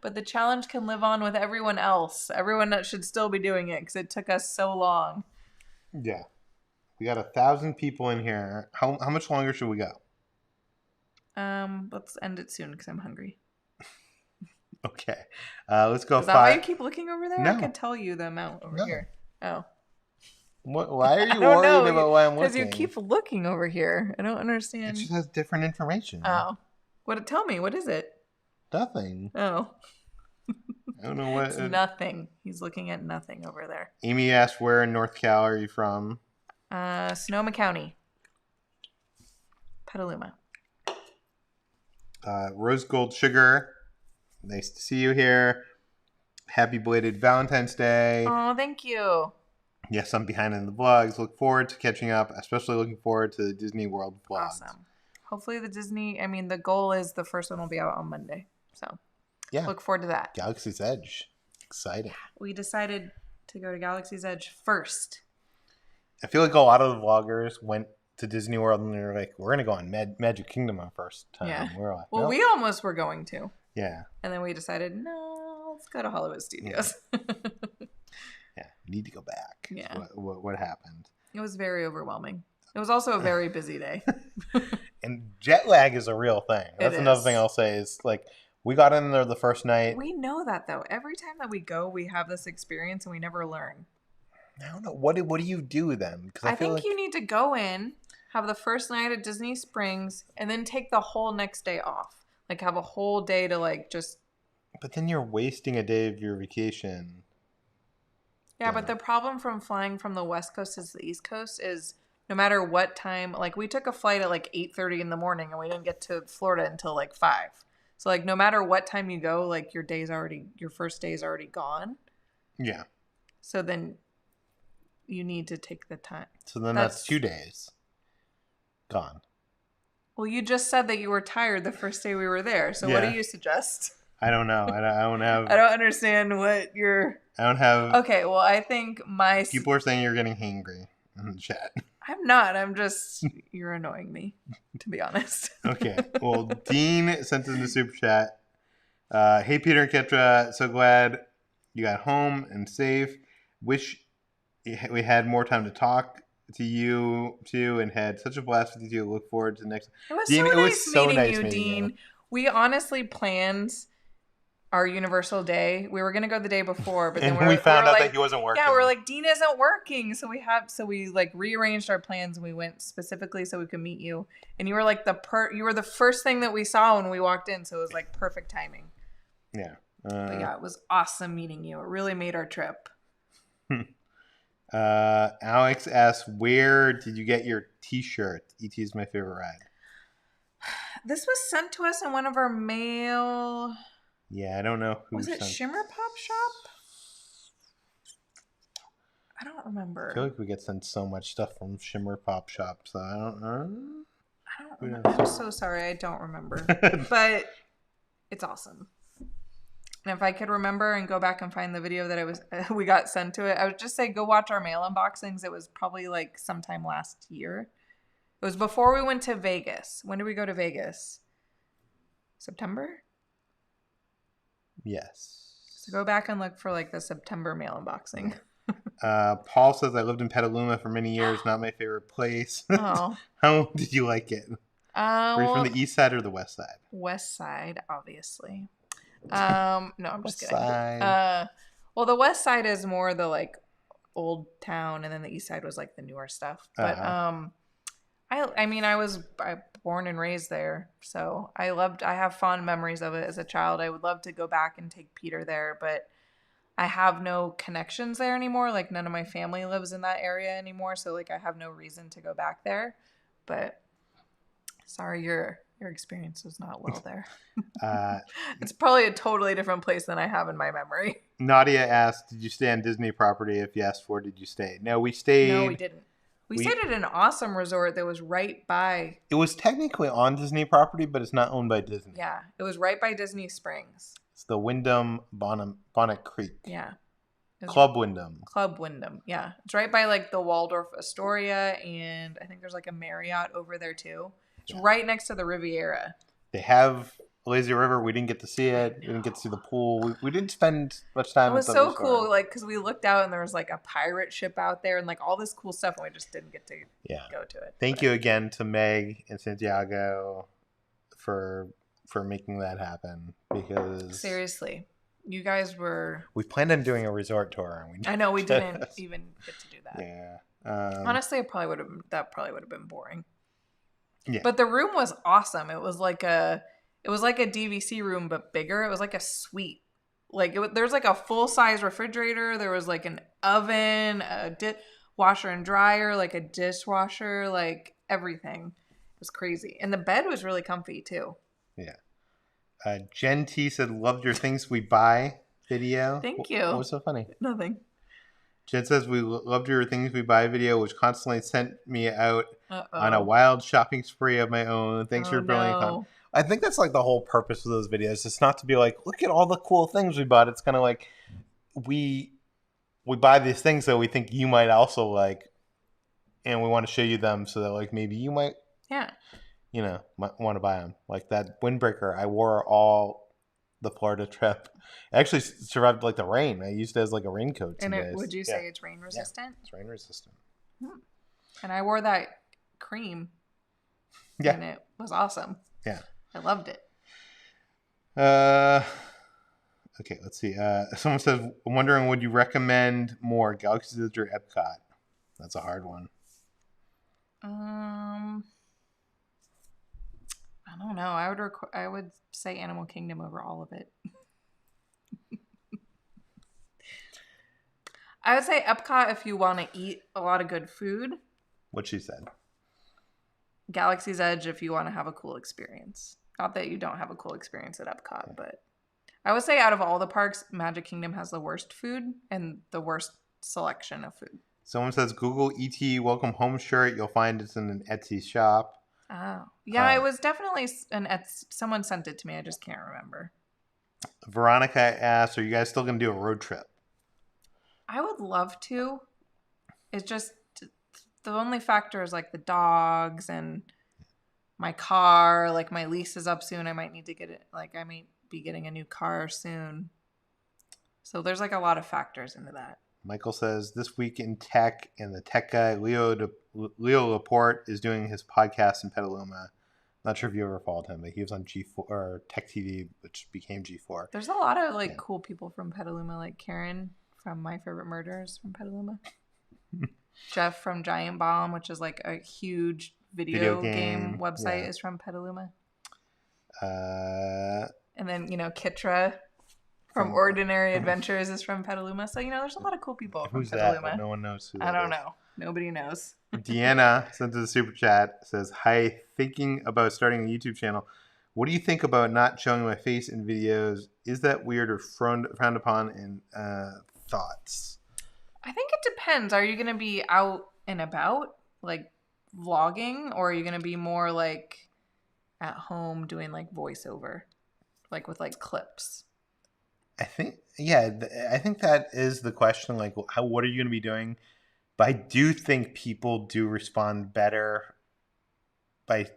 But the challenge can live on with everyone else. Everyone that should still be doing it because it took us so long. Yeah. We got 1,000 people in here. How much longer should we go? Let's end it soon because I'm hungry. Okay. Let's go. Is that why you keep looking over there? No. I can tell you the amount over here. Oh. Why are you worried about why I'm looking? Because you keep looking over here. I don't understand. It just has different information. Oh. Tell me, what is it? Nothing. Oh. I don't know what. It's nothing. He's looking at nothing over there. Amy asked, where in North Cal are you from? Sonoma County. Petaluma. Rose Gold Sugar. Nice to see you here. Happy belated Valentine's Day. Oh, thank you. Yes, I'm behind in the vlogs. Look forward to catching up, especially looking forward to the Disney World vlogs. Awesome. Hopefully the goal is the first one will be out on Monday. So yeah, look forward to that. Galaxy's Edge. Exciting. We decided to go to Galaxy's Edge first. I feel like a lot of the vloggers went to Disney World and they were like, we're going to go on Magic Kingdom on first time. Yeah. We were like, well, nope. We almost were going to. Yeah. And then we decided, no, let's go to Hollywood Studios. Yeah, need to go back. Yeah. What happened? It was very overwhelming. It was also a very busy day. And jet lag is a real thing. That's another thing I'll say is like, we got in there the first night. We know that though. Every time that we go, we have this experience and we never learn. I don't know. What do you do then? Because I think you need to go in, have the first night at Disney Springs, and then take the whole next day off. Like have a whole day to like just. But then you're wasting a day of your vacation. Yeah, but the problem from flying from the West Coast to the East Coast is no matter what time, like we took a flight at like 8:30 in the morning and we didn't get to Florida until like 5. So like no matter what time you go, like your first day is already gone. Yeah. So then you need to take the time. So then that's 2 days gone. Well, you just said that you were tired the first day we were there. So what do you suggest? I don't know. I don't have. I don't understand what you're. I don't have. Okay, well, I think people are saying you're getting hangry in the chat. I'm not. I'm just. You're annoying me, to be honest. Okay. Well, Dean sent in the super chat. Hey, Peter and Ketra. So glad you got home and safe. Wish we had more time to talk to you too, and had such a blast with you. Look forward to the next. It was Dean, so nice meeting you, Dean. You. We honestly planned our Universal Day. We were gonna go the day before, but then we found out that he wasn't working. Yeah, we're like, Dean isn't working, so we like rearranged our plans and we went specifically so we could meet you. And you were like you were the first thing that we saw when we walked in, so it was like perfect timing. Yeah. But yeah, it was awesome meeting you. It really made our trip. Alex asks, where did you get your t-shirt? ET is my favorite ride. This was sent to us in one of our mail. Yeah, I don't know who was it. Shimmer Pop Shop? I don't remember. I feel like we get sent so much stuff from Shimmer Pop Shop, so I don't remember. I'm so sorry, I don't remember. But it's awesome. And if I could remember and go back and find the video that we got sent to it, I would just say go watch our mail unboxings. It was probably like sometime last year. It was before we went to Vegas. When did we go to Vegas? September? Yes. So go back and look for like the September mail unboxing. Paul says, I lived in Petaluma for many years. Not my favorite place. Oh. How did you like it? Were you from the east side or the west side? West side, obviously. No, I'm just kidding. Well, the west side is more the like old town, and then the east side was like the newer stuff. But I mean, I was born and raised there, so I have fond memories of it as a child. I would love to go back and take Peter there, but I have no connections there anymore. Like none of my family lives in that area anymore, so like I have no reason to go back there. But sorry, your experience was not well there. It's probably a totally different place than I have in my memory. Nadia asked, did you stay on Disney property? If yes, where did you stay? No, we stayed. No, we didn't. We stayed at an awesome resort that was right by. It was technically on Disney property, but it's not owned by Disney. Yeah, it was right by Disney Springs. It's the Wyndham Bonnet Creek. Yeah. Club Wyndham. Club Wyndham, yeah. It's right by like the Waldorf Astoria, and I think there's like a Marriott over there too. It's right next to the Riviera. They have Lazy River. We didn't get to see it. We didn't get to see the pool. We didn't spend much time. It was so cool, like because we looked out and there was like a pirate ship out there and like all this cool stuff, and we just didn't get to go to it. Thank you again to Meg and Santiago for making that happen, because seriously, you guys were. We planned on doing a resort tour, and I know we didn't even get to do that. Yeah. Honestly, that probably would have been boring. Yeah. But the room was awesome. It was like a DVC room, but bigger. It was like a suite. Like there's like a full size refrigerator. There was like an oven, a washer and dryer, like a dishwasher, like everything. It was crazy. And the bed was really comfy too. Yeah. Jen T said, loved your things we buy video. Thank you. What was so funny? Nothing. Jen says, we loved your things we buy video, which constantly sent me out Uh-oh. on a wild shopping spree of my own. Thanks for brilliant content. I think that's like the whole purpose of those videos. It's not to be like, look at all the cool things we bought. It's kind of like we buy these things that we think you might also like, and we want to show you them so that like maybe you might, might want to buy them. Like that windbreaker I wore all the Florida trip. It actually survived like the rain. I used it as like a raincoat. And would you say it's rain resistant? Yeah, it's rain resistant. And I wore that cream. Yeah. And it was awesome. Yeah. I loved it. Okay, let's see. Someone says, I'm wondering, would you recommend more Galaxy's Edge or Epcot? That's a hard one. I don't know. I would say Animal Kingdom over all of it. I would say Epcot if you want to eat a lot of good food. What she said. Galaxy's Edge if you want to have a cool experience. Not that you don't have a cool experience at Epcot, but I would say out of all the parks, Magic Kingdom has the worst food and the worst selection of food. Someone says, Google ET Welcome Home shirt. You'll find it's in an Etsy shop. Oh. Yeah, it was definitely someone sent it to me. I just can't remember. Veronica asked, are you guys still going to do a road trip? I would love to. It's just the only factor is like the dogs and my car. Like my lease is up soon. I might need to get it. Like I might be getting a new car soon. So there's like a lot of factors into that. Michael says, this week in tech, and the tech guy, Leo Laporte, is doing his podcast in Petaluma. Not sure if you ever followed him, but he was on G4 or Tech TV, which became G4. There's a lot of cool people from Petaluma, like Karen from My Favorite Murders from Petaluma. Jeff from Giant Bomb, which is like a huge video game website, is from Petaluma. And then, Kitra from Ordinary Adventures is from Petaluma. So, there's a lot of cool people from Petaluma. That? No one knows who that I don't know. Nobody knows. Deanna sent us a super chat. Says, hi, thinking about starting a YouTube channel. What do you think about not showing my face in videos? Is that weird or frowned upon? And thoughts? I think it depends. Are you going to be out and about, like vlogging? Or are you going to be more like at home doing like voiceover? Like with like clips? I think that is the question. Like, what are you going to be doing? But I do think people do respond better by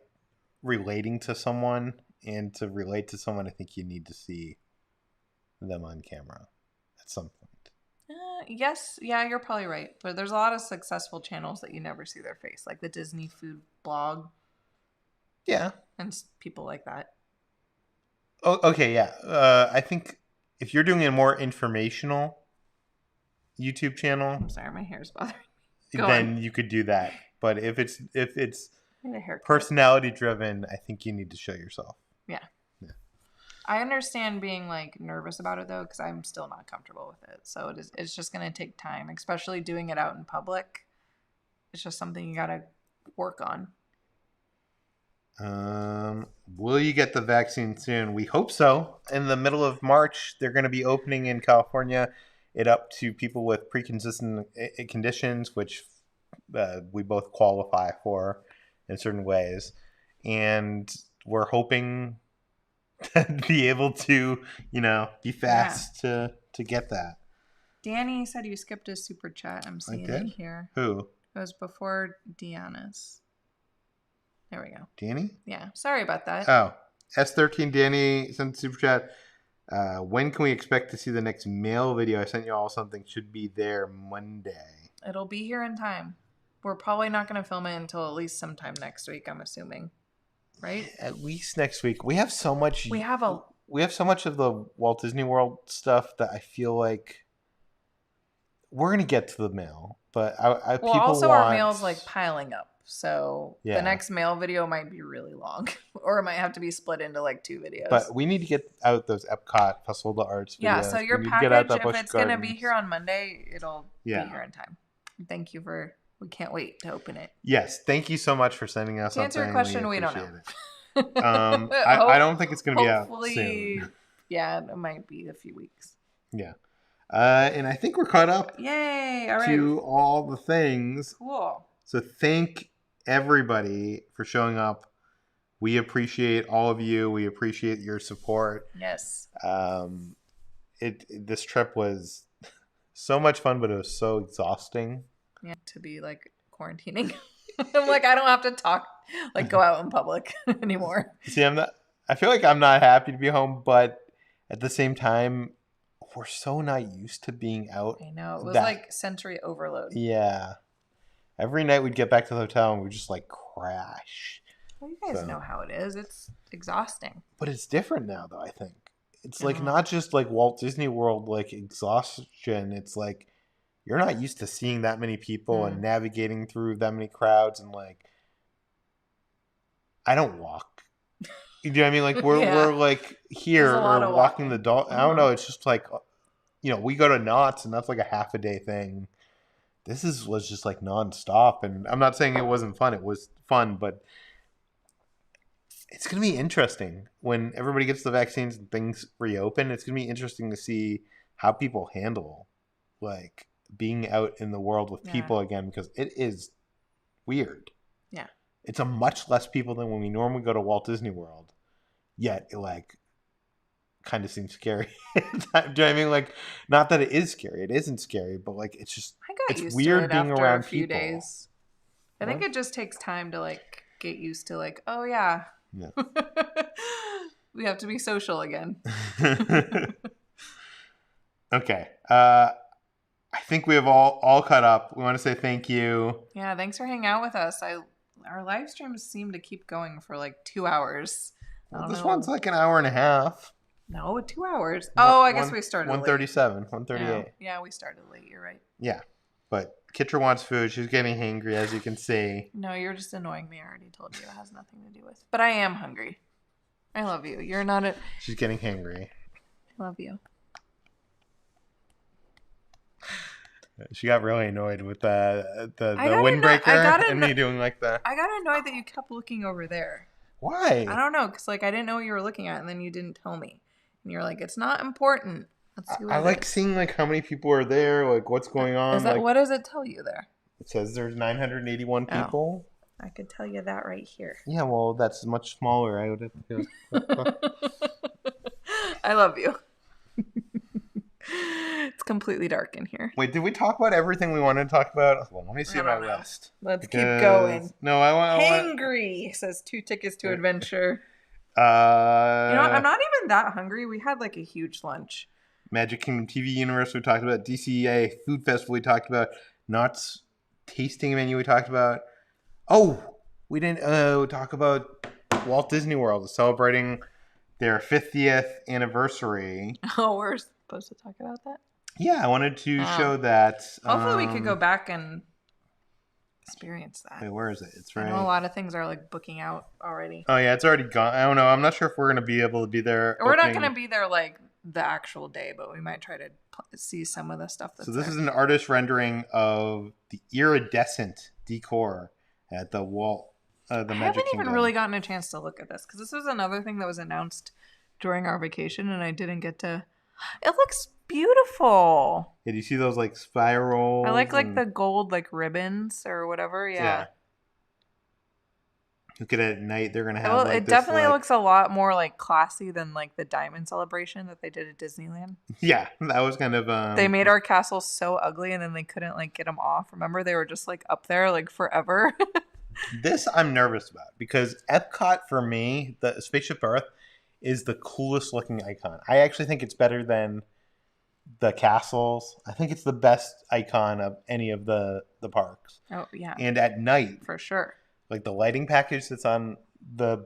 relating to someone, and to relate to someone, I think you need to see them on camera at some point. Yes. Yeah, you're probably right. But there's a lot of successful channels that you never see their face, like the Disney food blog. Yeah. And people like that. Oh, okay. Yeah. I think if you're doing a more informational YouTube channel, I'm sorry, my hair's bothering me. Then you could do that. But if it's personality driven, I think you need to show yourself. Yeah. I understand being like nervous about it though, because I'm still not comfortable with it. So it's just going to take time, especially doing it out in public. It's just something you got to work on. Will you get the vaccine soon? We hope so. In the middle of March, they're going to be opening in California it up to people with pre-existing conditions, which we both qualify for in certain ways. And we're hoping to be able to, be fast to get that. Danny said you skipped a super chat. I'm seeing it here. Who? It was before Deanna's. There we go. Danny? Yeah. Sorry about that. Oh. S13 Danny sent a super chat. When can we expect to see the next mail video? I sent you all something. Should be there Monday. It'll be here in time. We're probably not going to film it until at least sometime next week, I'm assuming. Right? At least next week. We have so much. We have so much of the Walt Disney World stuff that I feel like we're going to get to the mail. But people also our mail's like piling up. So Yeah. the next mail video might be really long, or it might have to be split into like 2 videos. But we need to get out those Epcot Festival of the Arts videos. Yeah, so your package, if it's going to be here on Monday, it'll be here in time. Thank you we can't wait to open it. Yes, thank you so much for sending us something. To answer your question, we don't know. I don't think it's going to be out soon. Yeah, it might be a few weeks. Yeah. And I think we're caught up. Yay! All right. To all the things. Cool. So thank everybody for showing up. We appreciate all of you. We appreciate your support. Yes. This trip was so much fun, but it was so exhausting. Yeah, to be like quarantining. I'm like, I don't have to talk, like go out in public anymore. See, I feel like I'm not happy to be home, but at the same time, we're so not used to being out. I know. It was like sensory overload. Yeah. Every night we'd get back to the hotel and we'd just like crash. Well, you guys know how it is. It's exhausting. But it's different now, though, I think. It's like not just like Walt Disney World, like exhaustion. It's like you're not used to seeing that many people and navigating through that many crowds. And like, I don't walk. You know what I mean? Like we're like here or walking the dog. I don't know. It's just like, we go to Knott's and that's like a half a day thing. This was just like nonstop. And I'm not saying it wasn't fun. It was fun, but it's going to be interesting when everybody gets the vaccines and things reopen. It's going to be interesting to see how people handle like being out in the world with people again, because it is weird. Yeah. It's a much less people than when we normally go to Walt Disney World. Yet it like kind of seems scary. Do you know what I mean? Like, not that it is scary. It isn't scary, but like it's just it's weird being around a few people. Days. I think it just takes time to like get used to like, oh yeah. We have to be social again. Okay. I think we have all caught up. We want to say thank you. Yeah, thanks for hanging out with us. Our live streams seem to keep going for like 2 hours. Well, this one's like an hour and a half. No, 2 hours. I guess we started 1:37, 1:38. Yeah, we started late. You're right. Yeah, but Kitra wants food. She's getting hangry, as you can see. No, you're just annoying me. I already told you. It has nothing to do with. But I am hungry. I love you. You're not a... She's getting hangry. I love you. She got really annoyed with the windbreaker and me doing like that. I got annoyed that you kept looking over there. Why? I don't know, because like I didn't know what you were looking at, and then you didn't tell me, and you're like, "It's not important." Let's see what I like seeing like how many people are there, like what's going on. What does it tell you there? It says there's 981 people. I could tell you that right here. Yeah, well, that's much smaller. I would have to. I love you. It's completely dark in here. Wait, did we talk about everything we wanted to talk about? Well, let me see my list. Let's keep going. No, I want. Hangry says 2 tickets to adventure. I'm not even that hungry. We had like a huge lunch. Magic Kingdom TV Universe we talked about. DCEA Food Festival we talked about. Knott's tasting menu we talked about. Oh, we didn't talk about Walt Disney World celebrating their 50th anniversary. Oh, we're supposed to talk about that? Yeah, I wanted to show that. Hopefully we could go back and experience that. Wait, where is it? It's right. I know a lot of things are like booking out already. Oh yeah, it's already gone. I don't know. I'm not sure if we're going to be able to be there. We're not going to be there like the actual day, but we might try to see some of the stuff that's So this is an artist rendering of the iridescent decor at the Walt, the Magic Kingdom. I haven't even really gotten a chance to look at this because this was another thing that was announced during our vacation and I didn't get to. It looks beautiful. Yeah, do you see those like spirals? I like the gold like ribbons or whatever. Yeah. Look at it at night. They're gonna have. It definitely looks a lot more like classy than like the diamond celebration that they did at Disneyland. Yeah, that was kind of. They made our castle so ugly, and then they couldn't like get them off. Remember, they were just like up there like forever. This I'm nervous about because Epcot for me, the Spaceship Earth, is the coolest looking icon. I actually think it's better than the castles. I think it's the best icon of any of the parks. Oh yeah. And at night, for sure. Like the lighting package that's on the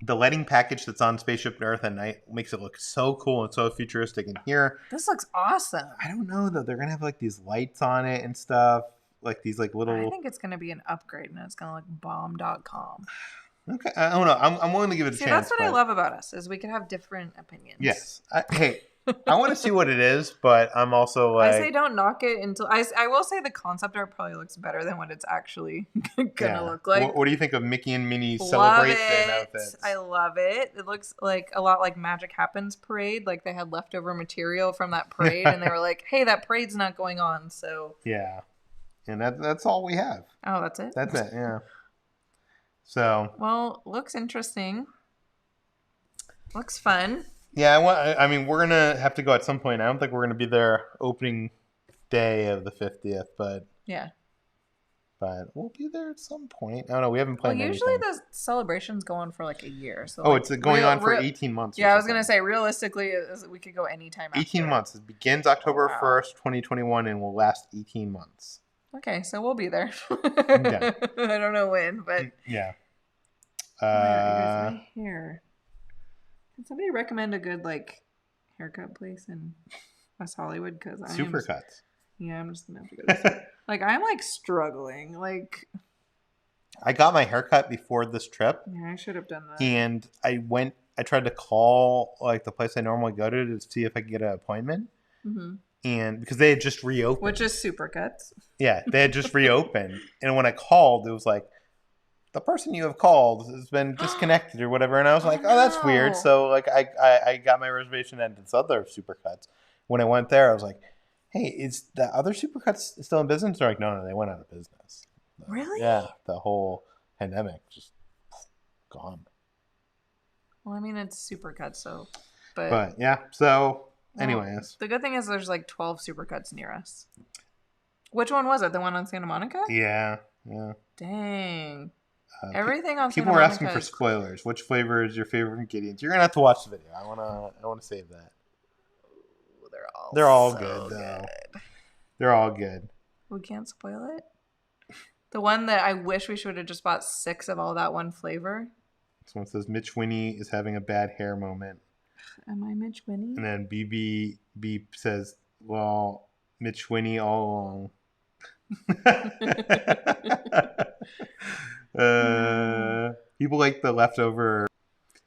lighting package that's on Spaceship Earth at night makes it look so cool and so futuristic. And here, this looks awesome. I don't know though. They're gonna have like these lights on it and stuff. like these like little. I think it's gonna be an upgrade, and it's gonna look bomb.com. Okay, I don't know. I'm willing to give it a chance. That's what I love about us is we can have different opinions. Yes. Hey, I want to see what it is, but I'm also like. I say don't knock it until I will say the concept art probably looks better than what it's actually gonna look like. What do you think of Mickey and Minnie celebration outfits? I love it. It looks like a lot like Magic Happens parade. Like they had leftover material from that parade, and they were like, "Hey, that parade's not going on." So yeah, and that's all we have. Oh, that's it. That's it. Yeah. So. Well, looks interesting. Looks fun. Yeah, I mean, we're gonna have to go at some point. I don't think we're gonna be there opening day of the 50th, but yeah, but we'll be there at some point. I don't know. We haven't planned. Well, usually anything. the celebrations go on for like a year. So it's going on for 18 months. Yeah, I was gonna say realistically, we could go anytime. 18 months. It begins October 1st, 2021, and will last 18 months. Okay, so we'll be there. Yeah. I don't know when, but yeah. My hair. Can somebody recommend a good like haircut place in West Hollywood? Because Supercuts. Yeah, I'm just gonna have to go to like I'm like struggling. Like I got my haircut before this trip. Yeah, I should have done that. And I tried to call like the place I normally go to see if I could get an appointment. Mm-hmm. And because they had just reopened. Which is Supercuts. Yeah, they had just reopened. And when I called, it was like, the person you have called has been disconnected or whatever. And I was like, oh, that's weird. So like I got my reservation at this other Supercuts. When I went there, I was like, hey, is the other Supercuts still in business? They're like, no, they went out of business. Really? Yeah, the whole pandemic just gone. Well, I mean, it's Supercuts, so. But yeah, so anyways. The good thing is there's like 12 Supercuts near us. Which one was it? The one on Santa Monica? Yeah. Dang. Everything on Santa Monica. People were asking for spoilers. Which flavor is your favorite from Gideon's? You're gonna have to watch the video. I wanna save that. They're all good though. They're all good. We can't spoil it. The one that I wish we should have just bought 6 of all that one flavor. This one says Mitch Winnie is having a bad hair moment. Am I Mitch Winnie? And then BB Beep says, well, Mitch Winnie all along. People like the leftover.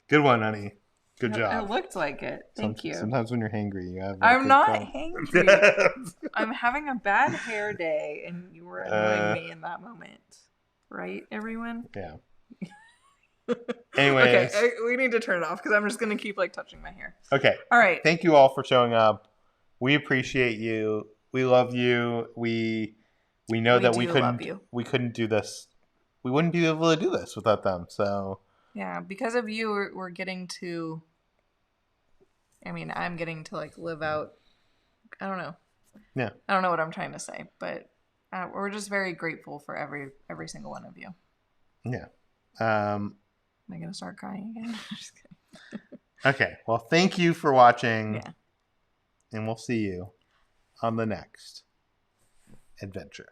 Good one, honey. Good job. It looked like it. Thank you. Sometimes when you're hangry, you have. I'm not hangry. I'm having a bad hair day, and you were annoying me in that moment, right, everyone? Yeah. Anyways, okay, we need to turn it off because I'm just gonna keep like touching my hair. Okay. All right. Thank you all for showing up. We appreciate you. We love you. We know that we couldn't do this. We wouldn't be able to do this without them. So. Yeah, because of you, we're getting to. I mean, I'm getting to like live out. I don't know. Yeah. I don't know what I'm trying to say, but we're just very grateful for every single one of you. Yeah. Am I gonna start crying again? Just kidding. Okay. Well, thank you for watching. Yeah. And we'll see you on the next adventure.